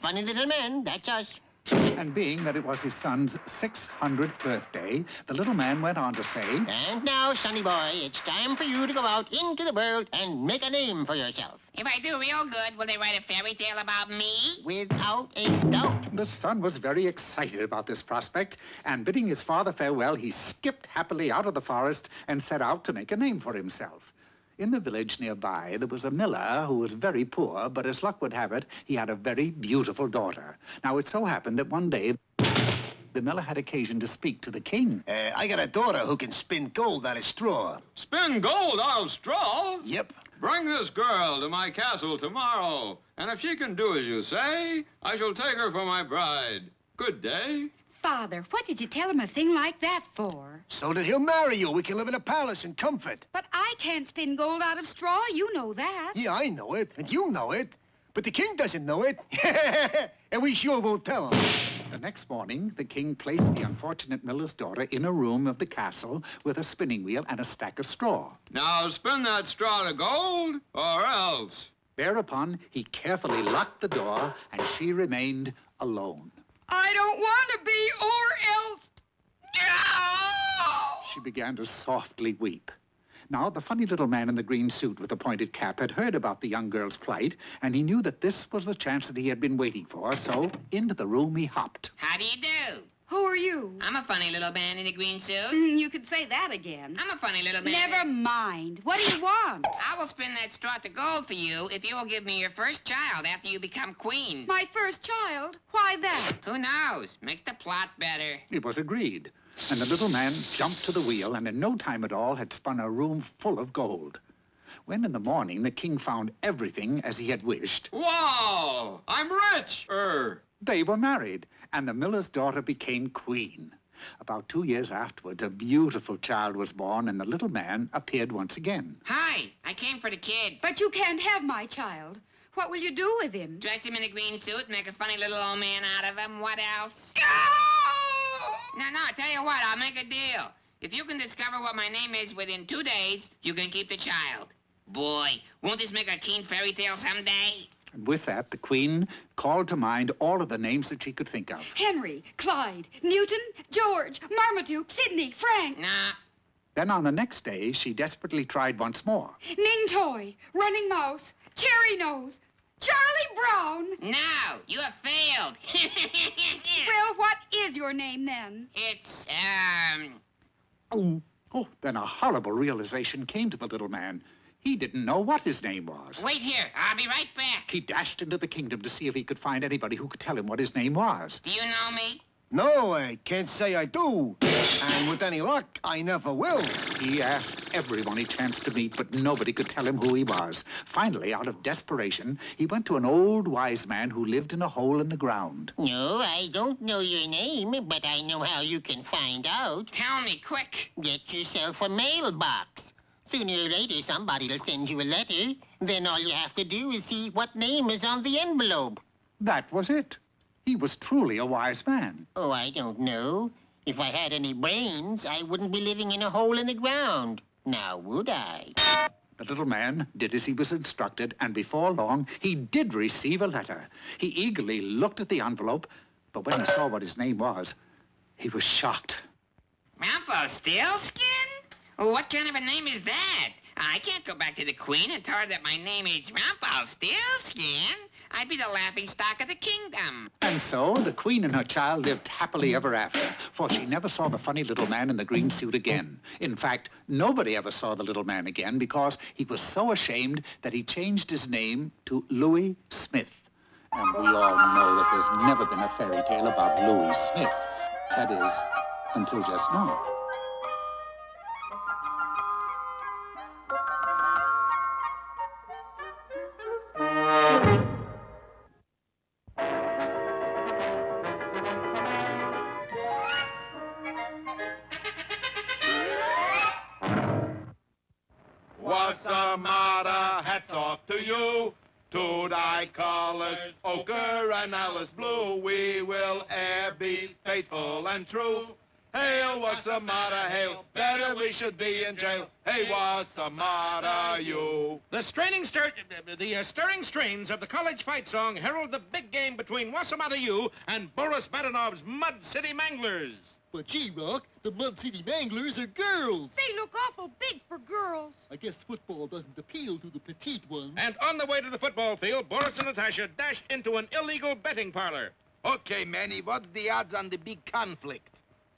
[SPEAKER 4] Funny little men, that's us.
[SPEAKER 10] And being that it was his son's 600th birthday, the little man went on to say,
[SPEAKER 9] And now, sonny boy, it's time for you to go out into the world and make a name for yourself.
[SPEAKER 11] If I do real good, will they write a fairy tale about me?
[SPEAKER 9] Without a doubt.
[SPEAKER 10] The son was very excited about this prospect, and bidding his father farewell, he skipped happily out of the forest and set out to make a name for himself. In the village nearby, there was a miller who was very poor, but as luck would have it, he had a very beautiful daughter. Now, it so happened that one day, the miller had occasion to speak to the king.
[SPEAKER 7] I got a daughter who can spin gold out of straw.
[SPEAKER 12] Spin gold out of straw?
[SPEAKER 7] Yep.
[SPEAKER 12] Bring this girl to my castle tomorrow, and if she can do as you say, I shall take her for my bride. Good day.
[SPEAKER 6] Father, what did you tell him a thing like that for?
[SPEAKER 7] So that he'll marry you. We can live in a palace in comfort.
[SPEAKER 6] But I can't spin gold out of straw. You know that.
[SPEAKER 7] Yeah, I know it, and you know it. But the king doesn't know it. And we sure won't tell him.
[SPEAKER 10] The next morning, the king placed the unfortunate miller's daughter in a room of the castle with a spinning wheel and a stack of straw.
[SPEAKER 12] Now spin that straw to gold, or else.
[SPEAKER 10] Thereupon, he carefully locked the door, and she remained alone.
[SPEAKER 8] I don't want to be, or else. No!
[SPEAKER 10] She began to softly weep. Now, the funny little man in the green suit with the pointed cap had heard about the young girl's plight, and he knew that this was the chance that he had been waiting for, so into the room he hopped.
[SPEAKER 11] How do you do?
[SPEAKER 6] Who are you?
[SPEAKER 11] I'm a funny little man in a green suit.
[SPEAKER 6] You could say that again.
[SPEAKER 11] I'm a funny little man.
[SPEAKER 6] Never mind. What do you want?
[SPEAKER 11] I will spin that straw to gold for you if you will give me your first child after you become queen.
[SPEAKER 6] My first child? Why that?
[SPEAKER 11] Who knows? Makes the plot better.
[SPEAKER 10] It was agreed, and the little man jumped to the wheel and in no time at all had spun a room full of gold. When in the morning the king found everything as he had wished,
[SPEAKER 12] Wow! I'm rich!
[SPEAKER 10] they were married, and the miller's daughter became queen. About 2 years afterwards, a beautiful child was born, and the little man appeared once again.
[SPEAKER 11] Hi, I came for the kid.
[SPEAKER 6] But you can't have my child. What will you do with him?
[SPEAKER 11] Dress him in a green suit, make a funny little old man out of him. What else? No, I tell you what, I'll make a deal. If you can discover what my name is within 2 days, you can keep the child. Boy, won't this make a keen fairy tale someday?
[SPEAKER 10] And with that, the queen called to mind all of the names that she could think of.
[SPEAKER 6] Henry, Clyde, Newton, George, Marmaduke, Sidney, Frank.
[SPEAKER 11] Nah.
[SPEAKER 10] Then on the next day, she desperately tried once more.
[SPEAKER 6] Ming Toy, Running Mouse, Cherry Nose, Charlie Brown.
[SPEAKER 11] No, you have failed.
[SPEAKER 6] Well, what is your name then?
[SPEAKER 11] It's,
[SPEAKER 10] Oh, then a horrible realization came to the little man. He didn't know what his name was.
[SPEAKER 11] Wait here. I'll be right back.
[SPEAKER 10] He dashed into the kingdom to see if he could find anybody who could tell him what his name was.
[SPEAKER 11] Do you know me?
[SPEAKER 7] No, I can't say I do. And with any luck, I never will.
[SPEAKER 10] He asked everyone he chanced to meet, but nobody could tell him who he was. Finally, out of desperation, he went to an old wise man who lived in a hole in the ground.
[SPEAKER 9] No, I don't know your name, but I know how you can find out.
[SPEAKER 11] Tell me, quick.
[SPEAKER 9] Get yourself a mailbox. Sooner or later, somebody will send you a letter. Then all you have to do is see what name is on the envelope.
[SPEAKER 10] That was it. He was truly a wise man.
[SPEAKER 9] Oh, I don't know. If I had any brains, I wouldn't be living in a hole in the ground. Now, would I?
[SPEAKER 10] The little man did as he was instructed, and before long, he did receive a letter. He eagerly looked at the envelope, but when he saw what his name was, he was shocked.
[SPEAKER 11] Rumpelstiltskin? What kind of a name is that? I can't go back to the queen and tell her that my name is Rumpelstiltskin. I'd be the laughingstock of the kingdom.
[SPEAKER 10] And so the queen and her child lived happily ever after, for she never saw the funny little man in the green suit again. In fact, nobody ever saw the little man again because he was so ashamed that he changed his name to Louis Smith. And we all know that there's never been a fairy tale about Louis Smith. That is, until just now.
[SPEAKER 5] Wossamotta, hats off to you. To thy colors, ochre and Alice blue, we will e'er be faithful and true. Hail, Wossamotta, hail. Better we should be in jail. Hey, Wossamotta U.
[SPEAKER 1] The stirring strains of the college fight song herald the big game between Wossamotta U and Boris Badanov's Mud City Manglers.
[SPEAKER 7] But gee, Rock, the Mud City Manglers are girls.
[SPEAKER 6] They look awful big for girls.
[SPEAKER 7] I guess football doesn't appeal to the petite ones.
[SPEAKER 1] And on the way to the football field, Boris and Natasha dashed into an illegal betting parlor.
[SPEAKER 3] Okay, Manny, what's the odds on the big conflict?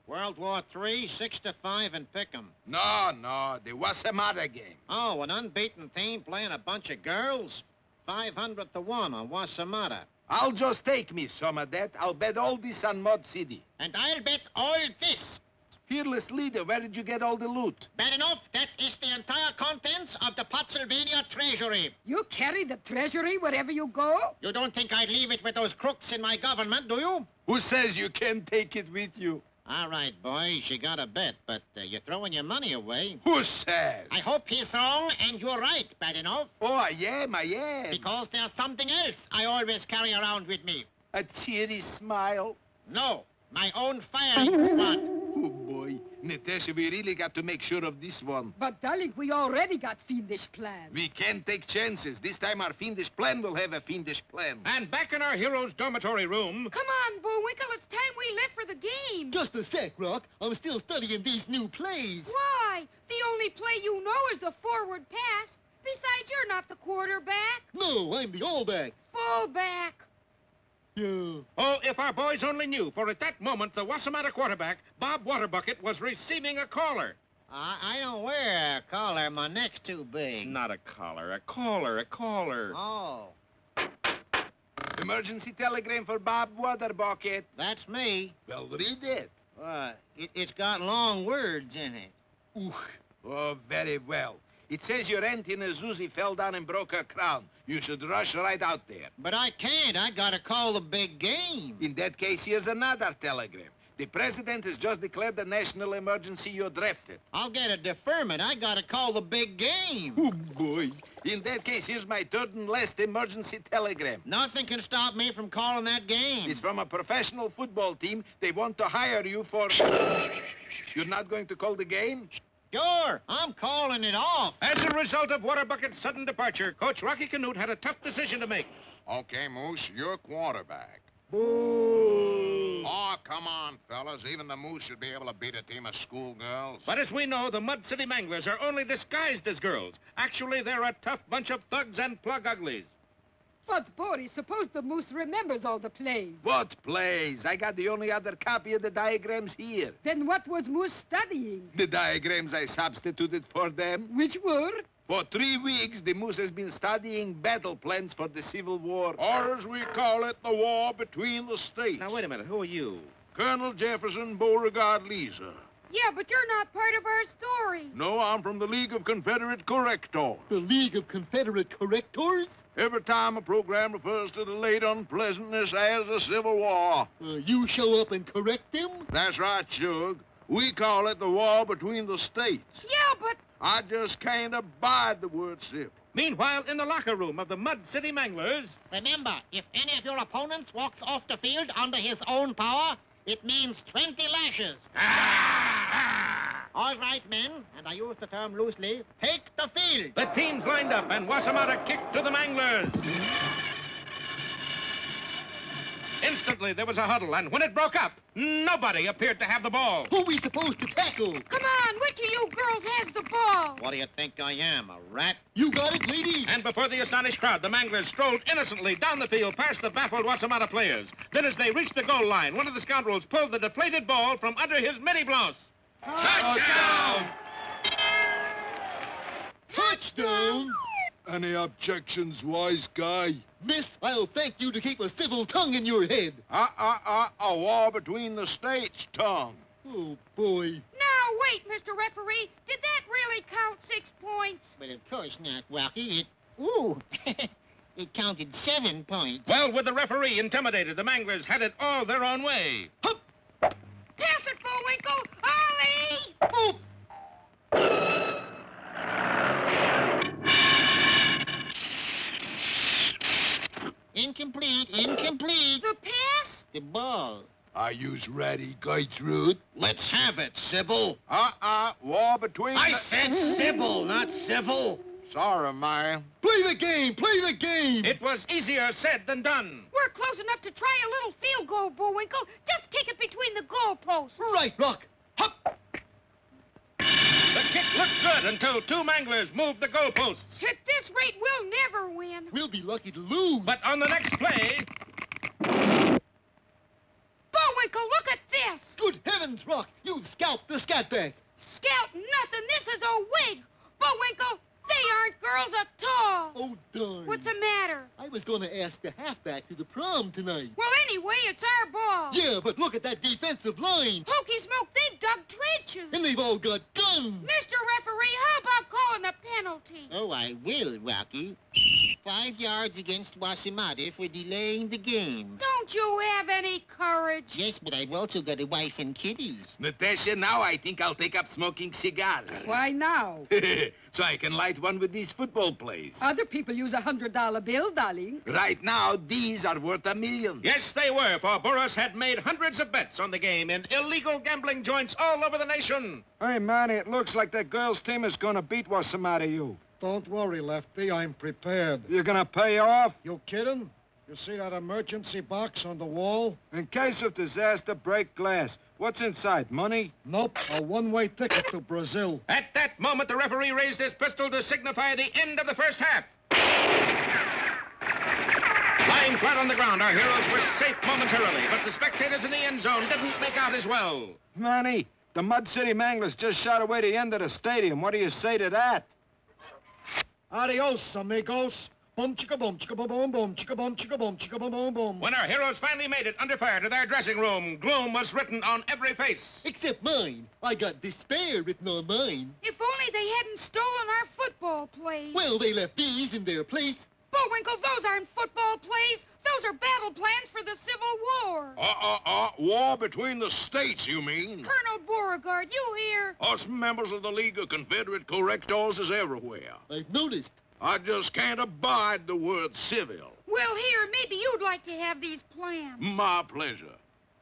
[SPEAKER 4] World War III, 6-5 and pick 'em.
[SPEAKER 3] No, the Wossamotta game.
[SPEAKER 4] Oh, an unbeaten team playing a bunch of girls? 500-1 on Wossamotta.
[SPEAKER 3] I'll just take me some of that. I'll bet all this on Mud City.
[SPEAKER 4] And I'll bet all this.
[SPEAKER 3] Fearless leader, where did you get all the loot?
[SPEAKER 4] Bad enough, that is the entire contents of the Pottsylvania Treasury.
[SPEAKER 8] You carry the treasury wherever you go?
[SPEAKER 4] You don't think I'd leave it with those crooks in my government, do you?
[SPEAKER 3] Who says you can't take it with you?
[SPEAKER 4] All right, boys, you got a bet, but you're throwing your money away.
[SPEAKER 3] Who says?
[SPEAKER 4] I hope he's wrong and you're right, Badinov.
[SPEAKER 3] Oh, I am.
[SPEAKER 4] Because there's something else I always carry around with me.
[SPEAKER 3] A cheery smile?
[SPEAKER 4] No, my own firing squad.
[SPEAKER 3] Oh, boy. Natasha, we really got to make sure of this one.
[SPEAKER 8] But, darling, we already got fiendish plans.
[SPEAKER 3] We can't take chances. This time our fiendish plan will have a fiendish plan.
[SPEAKER 1] And back in our hero's dormitory room...
[SPEAKER 6] Come on, Bullwinkle, it's time we left for the game.
[SPEAKER 7] Just a sec, Rock. I'm still studying these new plays.
[SPEAKER 6] Why? The only play you know is the forward pass. Besides, you're not the quarterback.
[SPEAKER 7] No, I'm the all-back.
[SPEAKER 6] Fullback.
[SPEAKER 7] Yeah.
[SPEAKER 1] Oh, if our boys only knew, for at that moment, the Wossamotta quarterback, Bob Waterbucket, was receiving a caller.
[SPEAKER 4] I don't wear a collar. My neck's too big.
[SPEAKER 1] Not a collar, a caller.
[SPEAKER 4] Oh,
[SPEAKER 3] Emergency telegram for Bob Waterbucket.
[SPEAKER 4] that's me.
[SPEAKER 3] Well, read it.
[SPEAKER 4] It's got long words in it.
[SPEAKER 3] Ooh. Oh, very well. It says your aunt in Azuzi fell down and broke her crown. You should rush right out there.
[SPEAKER 4] But I can't. I gotta call the big game.
[SPEAKER 3] In that case, here's another telegram. The president has just declared the national emergency. You're drafted.
[SPEAKER 4] I'll get a deferment. I gotta call the big game.
[SPEAKER 3] Oh, boy. In that case, here's my third and last emergency telegram.
[SPEAKER 4] Nothing can stop me from calling that game.
[SPEAKER 3] It's from a professional football team. They want to hire you for... You're not going to call the game?
[SPEAKER 4] Sure, I'm calling it off.
[SPEAKER 1] As a result of Waterbucket's sudden departure, Coach Rocky Canute had a tough decision to make.
[SPEAKER 2] Okay, Moose, you're quarterback.
[SPEAKER 3] Boo!
[SPEAKER 2] Oh, come on, fellas. Even the Moose should be able to beat a team of schoolgirls.
[SPEAKER 1] But as we know, the Mud City Manglers are only disguised as girls. Actually, they're a tough bunch of thugs and plug uglies.
[SPEAKER 8] But, Boris, suppose the Moose remembers all the plays.
[SPEAKER 3] What plays? I got the only other copy of the diagrams here.
[SPEAKER 8] Then what was Moose studying?
[SPEAKER 3] The diagrams I substituted for them.
[SPEAKER 8] Which were?
[SPEAKER 3] For 3 weeks, the Moose has been studying battle plans for the Civil War.
[SPEAKER 5] Or as we call it, the war between the states.
[SPEAKER 1] Now, wait a minute. Who are you?
[SPEAKER 5] Colonel Jefferson Beauregard Lisa.
[SPEAKER 6] Yeah, but you're not part of our story.
[SPEAKER 5] No, I'm from the League of Confederate Correctors.
[SPEAKER 7] The League of Confederate Correctors?
[SPEAKER 5] Every time a program refers to the late unpleasantness as the Civil War.
[SPEAKER 7] You show up and correct them?
[SPEAKER 5] That's right, Shug. We call it the war between the states.
[SPEAKER 6] Yeah, but...
[SPEAKER 5] I just can't abide the word civil.
[SPEAKER 1] Meanwhile, in the locker room of the Mud City Manglers...
[SPEAKER 4] Remember, if any of your opponents walks off the field under his own power, it means 20 lashes. All right, men, and I use the term loosely, take the field.
[SPEAKER 1] The teams lined up, and Wossamotta kicked to the Manglers. Instantly, there was a huddle, and when it broke up, nobody appeared to have the ball.
[SPEAKER 7] Who we supposed to tackle?
[SPEAKER 6] Come on, which of you girls has the ball?
[SPEAKER 4] What do you think I am, a rat?
[SPEAKER 7] You got it, lady?
[SPEAKER 1] And before the astonished crowd, the Manglers strolled innocently down the field past the baffled Wossamotta players. Then as they reached the goal line, one of the scoundrels pulled the deflated ball from under his midi-blouse.
[SPEAKER 5] Touchdown!
[SPEAKER 7] Touchdown!
[SPEAKER 5] Any objections, wise guy?
[SPEAKER 7] Miss, I'll thank you to keep a civil tongue in your head.
[SPEAKER 5] A war between the states, tongue.
[SPEAKER 7] Oh, boy.
[SPEAKER 6] Now, wait, Mr. Referee. Did that really count 6 points?
[SPEAKER 4] But of course not, Rocky. It counted 7 points.
[SPEAKER 1] Well, with the referee intimidated, the Manglers had it all their own way.
[SPEAKER 7] Hup!
[SPEAKER 6] Pass it, Bullwinkle! Ollie!
[SPEAKER 7] Oop!
[SPEAKER 4] Incomplete.
[SPEAKER 6] The pass?
[SPEAKER 4] The ball.
[SPEAKER 3] Are yous ready, Gertrude?
[SPEAKER 4] Let's have it, Sybil.
[SPEAKER 5] War between
[SPEAKER 4] I said Sybil, not civil.
[SPEAKER 5] Sorry, man.
[SPEAKER 7] Play the game! Play the game!
[SPEAKER 1] It was easier said than done.
[SPEAKER 6] We're close enough to try a little field goal, Bullwinkle. Just kick it between the goalposts.
[SPEAKER 7] Right, Rock. Hop!
[SPEAKER 1] The kick looked good until two manglers moved the goalposts.
[SPEAKER 6] At this rate, we'll never win.
[SPEAKER 7] We'll be lucky to lose.
[SPEAKER 1] But on the next play,
[SPEAKER 6] Bullwinkle, look at this.
[SPEAKER 7] Good heavens, Rock! You've scalped the scatback.
[SPEAKER 6] Scout nothing. This is a wig. Bullwinkle, they aren't girls at all.
[SPEAKER 7] Oh, darn.
[SPEAKER 6] What's the matter?
[SPEAKER 7] I was going to ask the halfback to the prom tonight.
[SPEAKER 6] Well, anyway, it's our ball.
[SPEAKER 7] Yeah, but look at that defensive line.
[SPEAKER 6] Hokey smoke, they've dug trenches.
[SPEAKER 7] And they've all got guns.
[SPEAKER 6] Mr. Referee, how about calling a penalty?
[SPEAKER 4] Oh, I will, Rocky. 5 yards against Wossamotta for delaying the game.
[SPEAKER 6] Don't you have any courage?
[SPEAKER 4] Yes, but I've also got a wife and kiddies.
[SPEAKER 3] Natasha, now I think I'll take up smoking cigars.
[SPEAKER 8] Why now?
[SPEAKER 3] So I can light one with these football plays.
[SPEAKER 8] Other people use $100 bill, darling.
[SPEAKER 3] Right now, these are worth $1 million.
[SPEAKER 1] yes, they were, for Burris had made hundreds of bets on the game in illegal gambling joints all over the nation.
[SPEAKER 5] Hey, Manny, it looks like that girls' team is gonna beat Wossamotta U.
[SPEAKER 13] Don't worry, Lefty. I'm prepared.
[SPEAKER 5] You gonna pay off?
[SPEAKER 13] You kidding? You see that emergency box on the wall?
[SPEAKER 5] In case of disaster, break glass. What's inside, money?
[SPEAKER 13] Nope. A one-way ticket to Brazil.
[SPEAKER 1] At that moment, the referee raised his pistol to signify the end of the first half. Lying flat on the ground, our heroes were safe momentarily, but the spectators in the end zone didn't make out as well.
[SPEAKER 5] Manny, the Mud City Manglers just shot away the end of the stadium. What do you say to that?
[SPEAKER 13] Adios, amigos. Boom, chicka, boom, chicka, boom, boom, boom, chicka, boom, chicka, boom, chicka, boom, boom, boom.
[SPEAKER 1] When our heroes finally made it under fire to their dressing room, gloom was written on every face.
[SPEAKER 7] Except mine. I got despair written on mine.
[SPEAKER 6] If only they hadn't stolen our football plays.
[SPEAKER 7] Well, they left these in their place.
[SPEAKER 6] Bullwinkle, those aren't football plays. Those are battle plans for the Civil War.
[SPEAKER 14] War between the states, you mean?
[SPEAKER 6] Colonel Beauregard, you hear?
[SPEAKER 14] Us members of the League of Confederate Correctors is everywhere.
[SPEAKER 7] I've noticed.
[SPEAKER 14] I just can't abide the word civil.
[SPEAKER 6] Well, here, maybe you'd like to have these plans.
[SPEAKER 14] My pleasure.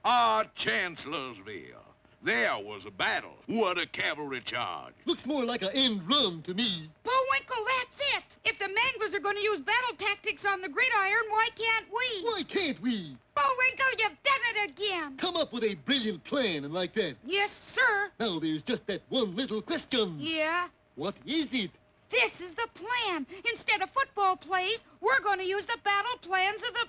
[SPEAKER 14] Ah, Chancellorsville. There was a battle. What a cavalry charge.
[SPEAKER 7] Looks more like an end run to me.
[SPEAKER 6] Bullwinkle, that's it. If the Manglers are going to use battle tactics on the gridiron, why can't we?
[SPEAKER 7] Why can't we?
[SPEAKER 6] Bullwinkle, you've done it again.
[SPEAKER 7] Come up with a brilliant plan and like that.
[SPEAKER 6] Yes, sir.
[SPEAKER 7] Now there's just that one little question.
[SPEAKER 6] Yeah?
[SPEAKER 7] What is it?
[SPEAKER 6] This is the plan. Instead of football plays, we're going to use the battle plans of the...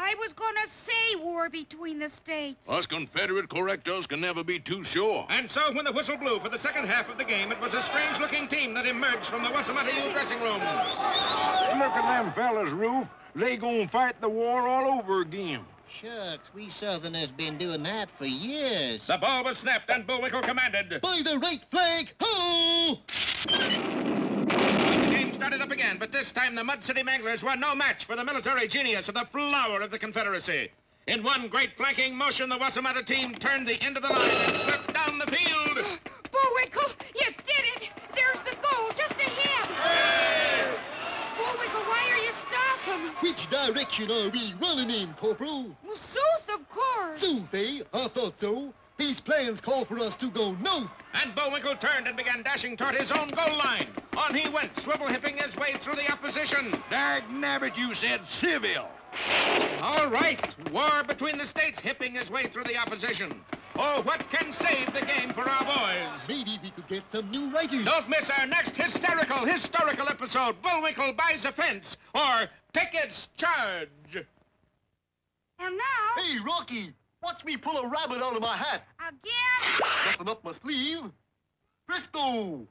[SPEAKER 6] I was going to say war between the states.
[SPEAKER 14] Us Confederate correctors can never be too sure.
[SPEAKER 1] And so when the whistle blew for the second half of the game, it was a strange-looking team that emerged from the Wossamotta U dressing room.
[SPEAKER 5] Look at them fellas, Roof. They gonna fight the war all over again.
[SPEAKER 4] Shucks, we Southerners been doing that for years.
[SPEAKER 1] The ball was snapped, and Bullwinkle commanded.
[SPEAKER 7] By the right flag, ho!
[SPEAKER 1] The game started up again, but this time the Mud City Manglers were no match for the military genius of the flower of the Confederacy. In one great flanking motion, the Wossamotta team turned the end of the line and swept down the field.
[SPEAKER 6] Bullwinkle, you did it! There's the goal, just ahead!
[SPEAKER 1] Hey!
[SPEAKER 6] Bullwinkle, why are you stopping?
[SPEAKER 7] Which direction are we running in, Corporal?
[SPEAKER 6] Well, south, of course.
[SPEAKER 7] South, eh? I thought so. These plans call for us to go north.
[SPEAKER 1] And Bullwinkle turned and began dashing toward his own goal line. On he went, swivel-hipping his way through the opposition.
[SPEAKER 14] Dag-nabbit, you said civil.
[SPEAKER 1] All right, war between the states, hipping his way through the opposition. Oh, what can save the game for our boys?
[SPEAKER 7] Maybe we could get some new writers.
[SPEAKER 1] Don't miss our next historical episode, Bullwinkle Buys a Fence, or Pickett's Charge.
[SPEAKER 6] And now...
[SPEAKER 7] Hey, Rocky, watch me pull a rabbit out of my hat.
[SPEAKER 6] Again?
[SPEAKER 7] Nothing up my sleeve. Presto!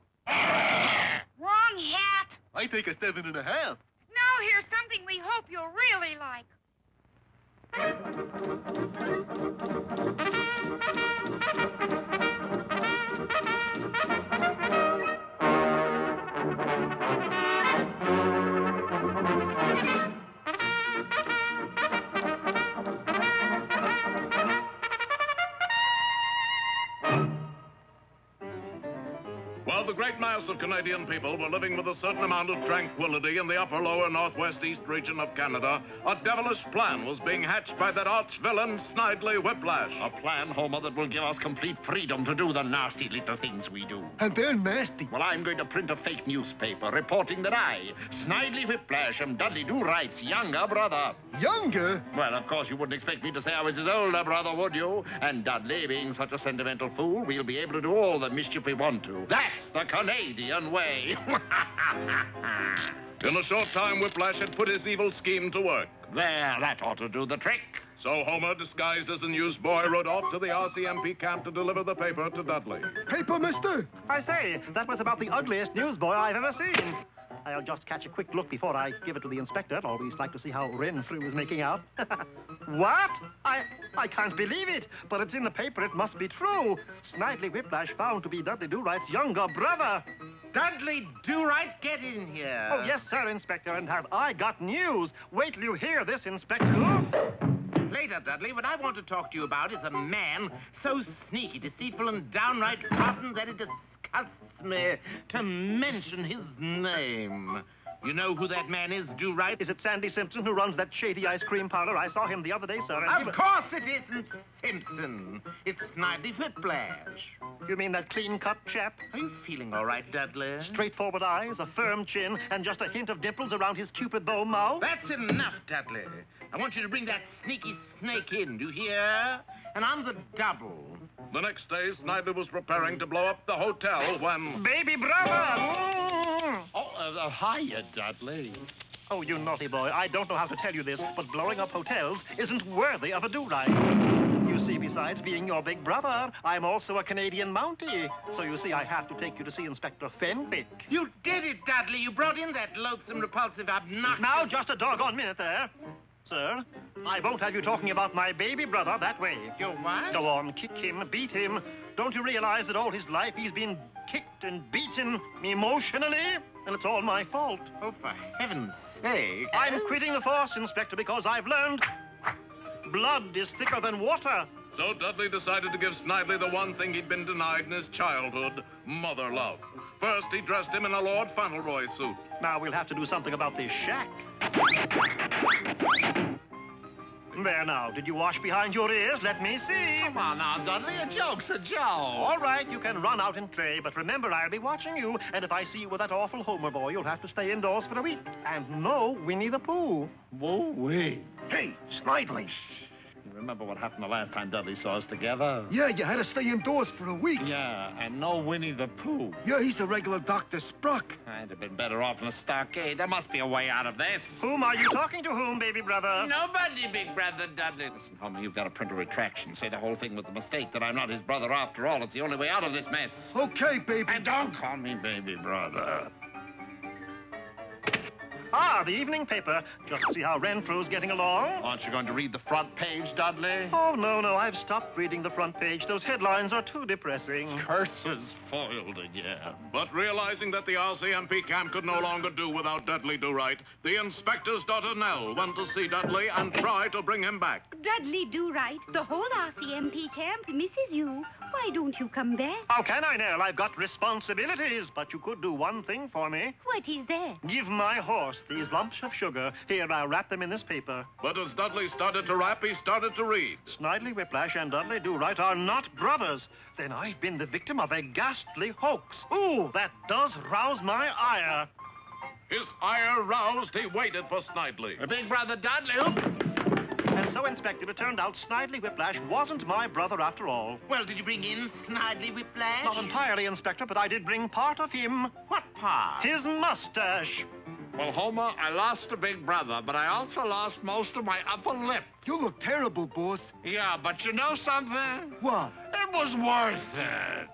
[SPEAKER 6] Wrong hat.
[SPEAKER 7] I take a 7.5.
[SPEAKER 6] Now here's something we hope you'll really like.
[SPEAKER 15] Well,
[SPEAKER 14] the great mass of Canadian people were living with a certain amount of tranquility in the upper, lower, northwest-east region of Canada, a devilish plan was being hatched by that arch-villain, Snidely Whiplash.
[SPEAKER 15] A plan, Homer, that will give us complete freedom to do the nasty little things we do.
[SPEAKER 13] And they're nasty.
[SPEAKER 15] Well, I'm going to print a fake newspaper reporting that I, Snidely Whiplash, am Dudley Do-Right's younger brother.
[SPEAKER 13] Younger?
[SPEAKER 15] Well, of course, you wouldn't expect me to say I was his older brother, would you? And Dudley, being such a sentimental fool, we'll be able to do all the mischief we want to. That's the Canadian way.
[SPEAKER 14] In a short time, Whiplash had put his evil scheme to work.
[SPEAKER 15] There, that ought to do the trick.
[SPEAKER 14] So Homer, disguised as a newsboy, rode off to the RCMP camp to deliver the paper to Dudley.
[SPEAKER 13] Paper, mister?
[SPEAKER 16] I say, that was about the ugliest newsboy I've ever seen. I'll just catch a quick look before I give it to the inspector. Always like to see how Renfrew is making out. What? I can't believe it, but it's in the paper. It must be true. Snidely Whiplash found to be Dudley Do-Right's younger brother.
[SPEAKER 2] Dudley Do-Right, get in here.
[SPEAKER 16] Oh, yes, sir, Inspector, and have I got news. Wait till you hear this, Inspector.
[SPEAKER 2] Later, Dudley, what I want to talk to you about is a man so sneaky, deceitful, and downright rotten that it disgusts me to mention his name. You know who that man is, Do-Right?
[SPEAKER 16] Is it Sandy Simpson who runs that shady ice cream parlor? I saw him the other day, sir.
[SPEAKER 2] Of course it isn't Simpson. It's Snidely Whiplash.
[SPEAKER 16] You mean that clean-cut chap?
[SPEAKER 2] Are you feeling all right, Dudley?
[SPEAKER 16] Straightforward eyes, a firm chin, and just a hint of dimples around his cupid bow mouth?
[SPEAKER 2] That's enough, Dudley. I want you to bring that sneaky snake in, do you hear? And on the double.
[SPEAKER 14] The next day, Snidely was preparing to blow up the hotel when...
[SPEAKER 16] Baby brother!
[SPEAKER 15] Oh, hiya, Dudley.
[SPEAKER 16] Oh, you naughty boy. I don't know how to tell you this, but blowing up hotels isn't worthy of a Do-Right. You see, besides being your big brother, I'm also a Canadian Mountie. So you see, I have to take you to see Inspector Fenwick.
[SPEAKER 2] You did it, Dudley. You brought in that loathsome, repulsive, obnoxious...
[SPEAKER 16] Now, just a doggone minute there. Sir, I won't have you talking about my baby brother that way.
[SPEAKER 2] Your what?
[SPEAKER 16] Go on, kick him, beat him. Don't you realize that all his life he's been kicked and beaten emotionally? And it's all my fault.
[SPEAKER 2] Oh, for heaven's sake.
[SPEAKER 16] I'm quitting the force, Inspector, because I've learned blood is thicker than water.
[SPEAKER 14] So Dudley decided to give Snidely the one thing he'd been denied in his childhood, mother love. First, he dressed him in a Lord Fauntleroy suit.
[SPEAKER 16] Now we'll have to do something about this shack. There now, did you wash behind your ears? Let me see.
[SPEAKER 15] Come on now, Dudley, a joke's a joke.
[SPEAKER 16] All right, you can run out and play, but remember, I'll be watching you, and if I see you with that awful Homer boy, you'll have to stay indoors for a week. And no Winnie the Pooh.
[SPEAKER 15] Woo-wee.
[SPEAKER 13] Hey, Snidely.
[SPEAKER 15] You remember what happened the last time Dudley saw us together?
[SPEAKER 13] Yeah, you had to stay indoors for a week.
[SPEAKER 15] Yeah, and no Winnie the Pooh.
[SPEAKER 13] Yeah, he's a regular Dr. Spruck.
[SPEAKER 15] I'd have been better off in a stockade. There must be a way out of this.
[SPEAKER 16] Whom are you talking to whom, baby brother?
[SPEAKER 11] Nobody, big brother Dudley.
[SPEAKER 15] Listen, Homer, you've got to print a retraction. Say the whole thing was a mistake, that I'm not his brother after all. It's the only way out of this mess.
[SPEAKER 13] Okay, baby.
[SPEAKER 15] And don't call me baby brother.
[SPEAKER 16] Ah, the evening paper. Just see how Renfrew's getting along.
[SPEAKER 15] Aren't you going to read the front page, Dudley?
[SPEAKER 16] Oh, no, I've stopped reading the front page. Those headlines are too depressing.
[SPEAKER 15] Curses foiled again.
[SPEAKER 14] But realizing that the RCMP camp could no longer do without Dudley Do-Right, the inspector's daughter Nell went to see Dudley and try to bring him back.
[SPEAKER 6] Dudley Do-Right, the whole RCMP camp misses you. Why don't you come back?
[SPEAKER 16] How can I, Nell? I've got responsibilities, but you could do one thing for me.
[SPEAKER 6] What is that?
[SPEAKER 16] Give my horse these lumps of sugar. Here, I'll wrap them in this paper.
[SPEAKER 14] But as Dudley started to rap, he started to read.
[SPEAKER 16] Snidely Whiplash and Dudley Do-Right are not brothers. Then I've been the victim of a ghastly hoax. Ooh, that does rouse my ire.
[SPEAKER 14] His ire roused, he waited for Snidely.
[SPEAKER 15] Big brother Dudley.
[SPEAKER 16] And so, Inspector, it turned out Snidely Whiplash wasn't my brother after all.
[SPEAKER 2] Well, did you bring in Snidely Whiplash?
[SPEAKER 16] Not entirely, Inspector, but I did bring part of him.
[SPEAKER 2] What part?
[SPEAKER 16] His mustache.
[SPEAKER 15] Well, Homer, I lost a big brother, but I also lost most of my upper lip.
[SPEAKER 13] You look terrible, boss.
[SPEAKER 15] Yeah, but you know something?
[SPEAKER 13] What?
[SPEAKER 15] It was worth it.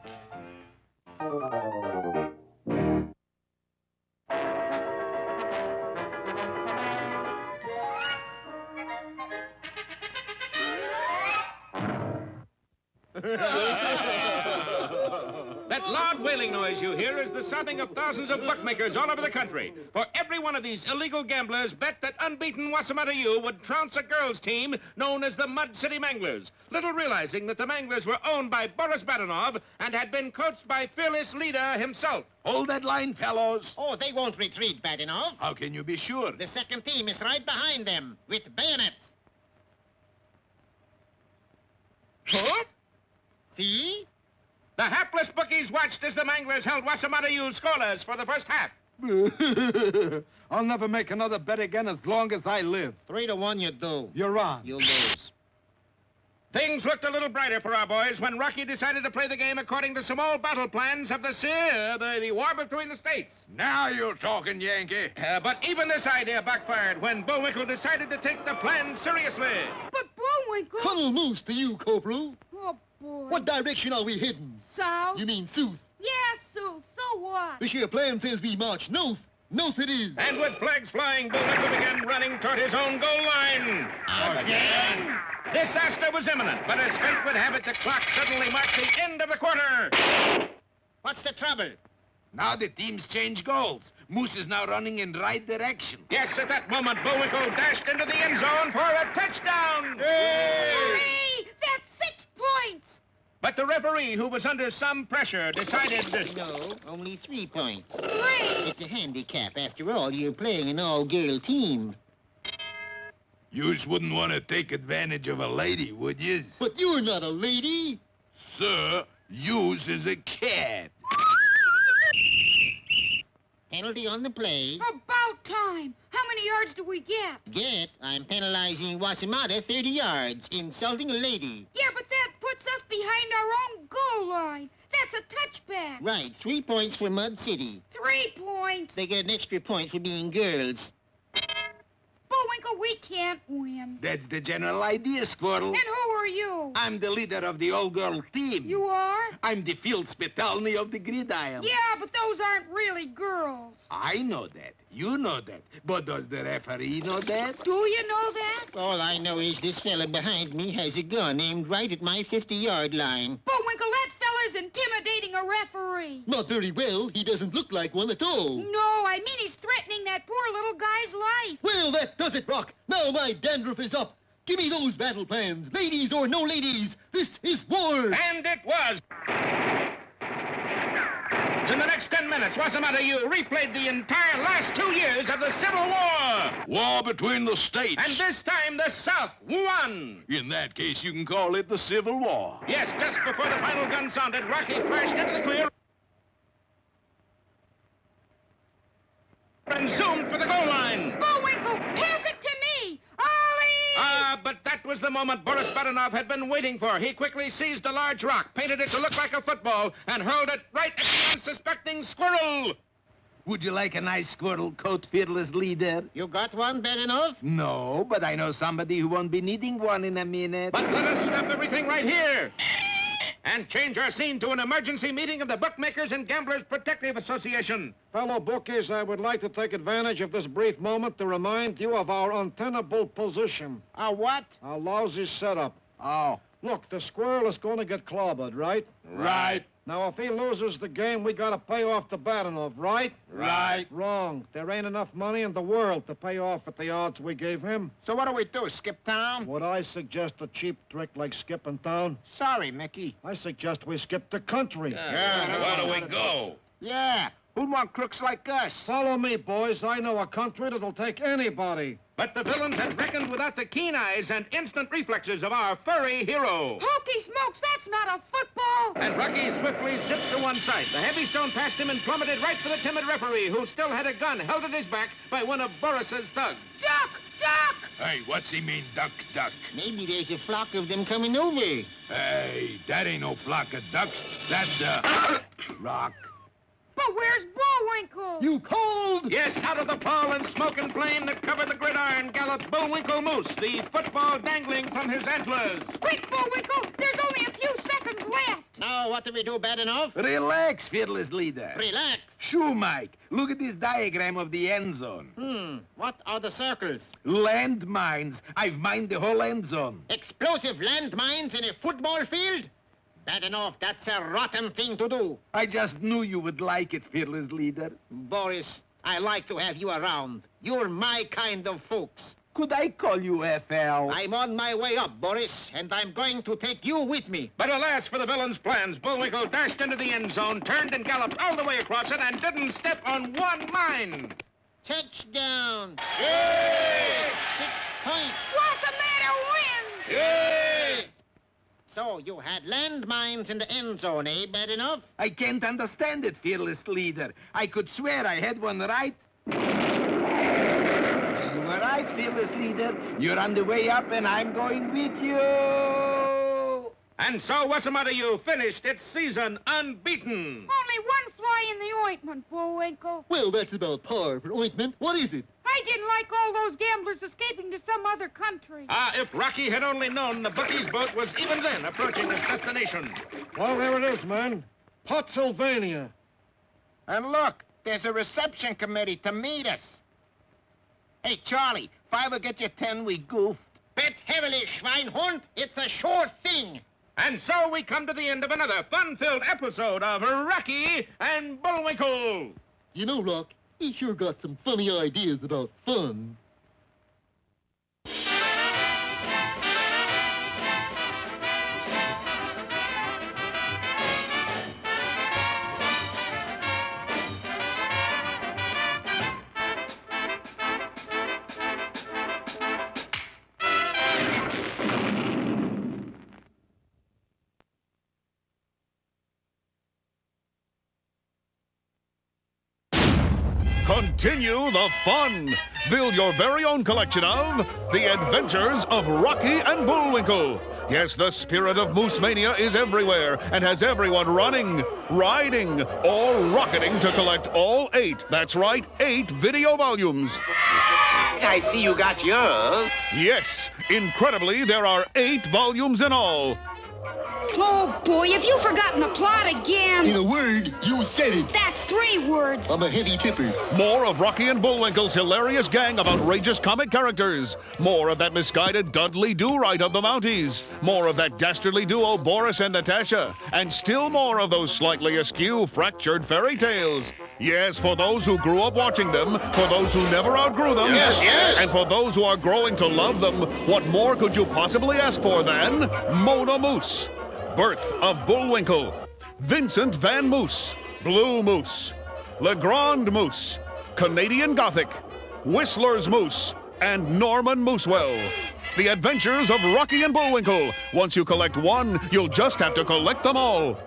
[SPEAKER 1] That loud wailing noise you hear is the sobbing of thousands of bookmakers all over the country. For every one of these illegal gamblers bet that unbeaten Wossamotta U would trounce a girls' team known as the Mud City Manglers, little realizing that the Manglers were owned by Boris Badenov and had been coached by fearless leader himself.
[SPEAKER 3] Hold that line, fellows.
[SPEAKER 4] Oh, they won't retreat, Badenov.
[SPEAKER 3] How can you be sure?
[SPEAKER 4] The second team is right behind them, with bayonets.
[SPEAKER 1] Huh?
[SPEAKER 4] See?
[SPEAKER 1] The hapless bookies watched as the Manglers held Wossamotta U scoreless for the first half.
[SPEAKER 3] I'll never make another bet again as long as I live.
[SPEAKER 4] 3-1 you do.
[SPEAKER 3] You're on.
[SPEAKER 4] You lose.
[SPEAKER 1] Things looked a little brighter for our boys when Rocky decided to play the game according to some old battle plans of the war between the states.
[SPEAKER 3] Now you're talking, Yankee.
[SPEAKER 1] But even this idea backfired when Bullwinkle decided to take the plan seriously.
[SPEAKER 6] But Bullwinkle...
[SPEAKER 7] Colonel Moose to you, Corporal.
[SPEAKER 6] Oh, boy.
[SPEAKER 7] What direction are we heading?
[SPEAKER 6] South?
[SPEAKER 7] You mean south?
[SPEAKER 6] Yes, Sue. So what?
[SPEAKER 7] This here plan says we march north. North it is.
[SPEAKER 1] And with flags flying, Bullwinkle began running toward his own goal line.
[SPEAKER 4] Again?
[SPEAKER 1] Disaster was imminent, but as fate would have it, the clock suddenly marked the end of the quarter.
[SPEAKER 4] What's the trouble?
[SPEAKER 3] Now the teams change goals. Moose is now running in right direction.
[SPEAKER 1] Yes, at that moment, Bullwinkle dashed into the end zone for a touchdown.
[SPEAKER 6] Hooray! That's 6 points!
[SPEAKER 1] But the referee, who was under some pressure, decided...
[SPEAKER 4] No, only 3 points.
[SPEAKER 6] 3!
[SPEAKER 4] It's a handicap. After all, you're playing an all-girl team.
[SPEAKER 3] Yous wouldn't want to take advantage of a lady, would yous?
[SPEAKER 7] But you're not a lady.
[SPEAKER 3] Sir, yous is a cat.
[SPEAKER 4] Penalty on the play.
[SPEAKER 6] About time. How many yards do we get?
[SPEAKER 4] I'm penalizing Wossamotta 30 yards, insulting a lady.
[SPEAKER 6] Yeah, but that puts us behind our own goal line. That's a touchback.
[SPEAKER 4] Right, 3 points for Mud City.
[SPEAKER 6] 3 points.
[SPEAKER 4] They get an extra point for being girls.
[SPEAKER 6] Bullwinkle, we can't win.
[SPEAKER 3] That's the general idea, Squirrel.
[SPEAKER 6] And who are you?
[SPEAKER 3] I'm the leader of the all-girl team.
[SPEAKER 6] You are?
[SPEAKER 3] I'm the field spitalny of the gridiron.
[SPEAKER 6] Yeah, but those aren't really girls.
[SPEAKER 3] I know that. You know that. But does the referee know that?
[SPEAKER 6] Do you know that?
[SPEAKER 4] All I know is this fella behind me has a gun aimed right at my 50-yard line.
[SPEAKER 6] Bullwinkle, that fella's intimidating a referee.
[SPEAKER 7] Not very well. He doesn't look like one at all.
[SPEAKER 6] No, I mean he's threatening that poor little guy's life.
[SPEAKER 7] Well, that does it, Rock. Now my dandruff is up. Give me those battle plans. Ladies or no ladies, this is war.
[SPEAKER 1] And it was. In the next 10 minutes, Wossamotta U replayed the entire last 2 years of the Civil War.
[SPEAKER 3] War between the states.
[SPEAKER 1] And this time, the South won.
[SPEAKER 3] In that case, you can call it the Civil War.
[SPEAKER 1] Yes, just before the final gun sounded, Rocky flashed into the clear and zoomed for the goal line.
[SPEAKER 6] Bullwinkle, pass it to me. Ollie!
[SPEAKER 1] But that was the moment Boris Badenov had been waiting for. He quickly seized a large rock, painted it to look like a football, and hurled it right at the unsuspecting squirrel.
[SPEAKER 3] Would you like a nice squirrel coat, fearless leader?
[SPEAKER 4] You got one, Badenov?
[SPEAKER 3] No, but I know somebody who won't be needing one in a minute.
[SPEAKER 1] But let us stop everything right here and change our scene to an emergency meeting of the Bookmakers and Gamblers Protective Association.
[SPEAKER 13] Fellow bookies, I would like to take advantage of this brief moment to remind you of our untenable position.
[SPEAKER 4] Our what?
[SPEAKER 13] Our lousy setup.
[SPEAKER 3] Oh.
[SPEAKER 13] Look, the squirrel is going to get clobbered, right?
[SPEAKER 3] Right.
[SPEAKER 13] Now, if he loses the game, we got to pay off the Badenov, right?
[SPEAKER 3] Right.
[SPEAKER 13] Wrong. There ain't enough money in the world to pay off at the odds we gave him.
[SPEAKER 4] So what do we do, skip town?
[SPEAKER 13] Would I suggest a cheap trick like skipping town?
[SPEAKER 4] Sorry, Mickey.
[SPEAKER 13] I suggest we skip the country.
[SPEAKER 3] Where do we go?
[SPEAKER 4] Yeah. Who'd want crooks like us?
[SPEAKER 13] Follow me, boys. I know a country that'll take anybody.
[SPEAKER 1] But the villains had reckoned without the keen eyes and instant reflexes of our furry hero.
[SPEAKER 6] Hokey smokes, that's not a football.
[SPEAKER 1] And Rocky swiftly zipped to one side. The heavy stone passed him and plummeted right for the timid referee, who still had a gun held at his back by one of Boris's thugs.
[SPEAKER 6] Duck! Duck!
[SPEAKER 3] Hey, what's he mean, duck, duck?
[SPEAKER 4] Maybe there's a flock of them coming over.
[SPEAKER 3] Hey, that ain't no flock of ducks. That's a rock.
[SPEAKER 6] But where's Bullwinkle?
[SPEAKER 7] You cold?
[SPEAKER 1] Yes, out of the pall and smoke and flame that covered the gridiron galloped Bullwinkle Moose, the football dangling from his antlers.
[SPEAKER 6] Quick, Bullwinkle! There's only a few seconds left.
[SPEAKER 4] Now, what do we do, Badenov?
[SPEAKER 3] Relax, fearless leader.
[SPEAKER 4] Relax.
[SPEAKER 3] Shoo, Mike. Look at this diagram of the end zone.
[SPEAKER 4] What are the circles?
[SPEAKER 3] Landmines. I've mined the whole end zone.
[SPEAKER 4] Explosive landmines in a football field? Bad enough. That's a rotten thing to do.
[SPEAKER 3] I just knew you would like it, fearless leader.
[SPEAKER 4] Boris, I like to have you around. You're my kind of folks.
[SPEAKER 3] Could I call you FL?
[SPEAKER 4] I'm on my way up, Boris, and I'm going to take you with me.
[SPEAKER 1] But alas for the villain's plans, Bullwinkle dashed into the end zone, turned and galloped all the way across it, and didn't step on one mine.
[SPEAKER 4] Touchdown.
[SPEAKER 1] Yay!
[SPEAKER 4] 6 points.
[SPEAKER 6] Wossamotta wins!
[SPEAKER 1] Yay!
[SPEAKER 4] So you had landmines in the end zone, eh? Bad enough?
[SPEAKER 3] I can't understand it, fearless leader. I could swear I had one right. You were right, fearless leader. You're on the way up, and I'm going with you.
[SPEAKER 1] And so Wossamotta U finished its season unbeaten.
[SPEAKER 6] Only one fly in the ointment, Bullwinkle.
[SPEAKER 7] Well, that's about par for ointment. What is it?
[SPEAKER 6] I didn't like all those gamblers escaping to some other country.
[SPEAKER 1] If Rocky had only known the Bucky's boat was even then approaching its destination.
[SPEAKER 13] Well, there it is, man. Pottsylvania.
[SPEAKER 2] And look, there's a reception committee to meet us. Hey, Charlie, if I ever get you 10, we goofed.
[SPEAKER 4] Bet heavily, Schweinhund. It's a sure thing.
[SPEAKER 1] And so we come to the end of another fun-filled episode of Rocky and Bullwinkle.
[SPEAKER 7] You know, Rock, he sure got some funny ideas about fun.
[SPEAKER 17] Continue the fun. Build your very own collection of The Adventures of Rocky and Bullwinkle. Yes, the spirit of Moose Mania is everywhere and has everyone running, riding, or rocketing to collect all 8. That's right, 8 video volumes.
[SPEAKER 2] I see you got yours.
[SPEAKER 17] Yes, incredibly, there are 8 volumes in all.
[SPEAKER 6] Oh, boy, have you forgotten the plot again?
[SPEAKER 7] In a word, you said it.
[SPEAKER 6] That's 3 words.
[SPEAKER 7] I'm a heavy tipper.
[SPEAKER 17] More of Rocky and Bullwinkle's hilarious gang of outrageous comic characters. More of that misguided Dudley Do-Right of the Mounties. More of that dastardly duo Boris and Natasha. And still more of those slightly askew, fractured fairy tales. Yes, for those who grew up watching them, for those who never outgrew them, and for those who are growing to love them, what more could you possibly ask for than Mona Moose? Birth of Bullwinkle, Vincent Van Moose, Blue Moose, Legrand Moose, Canadian Gothic, Whistler's Moose, and Norman Moosewell. The Adventures of Rocky and Bullwinkle. Once you collect one, you'll just have to collect them all.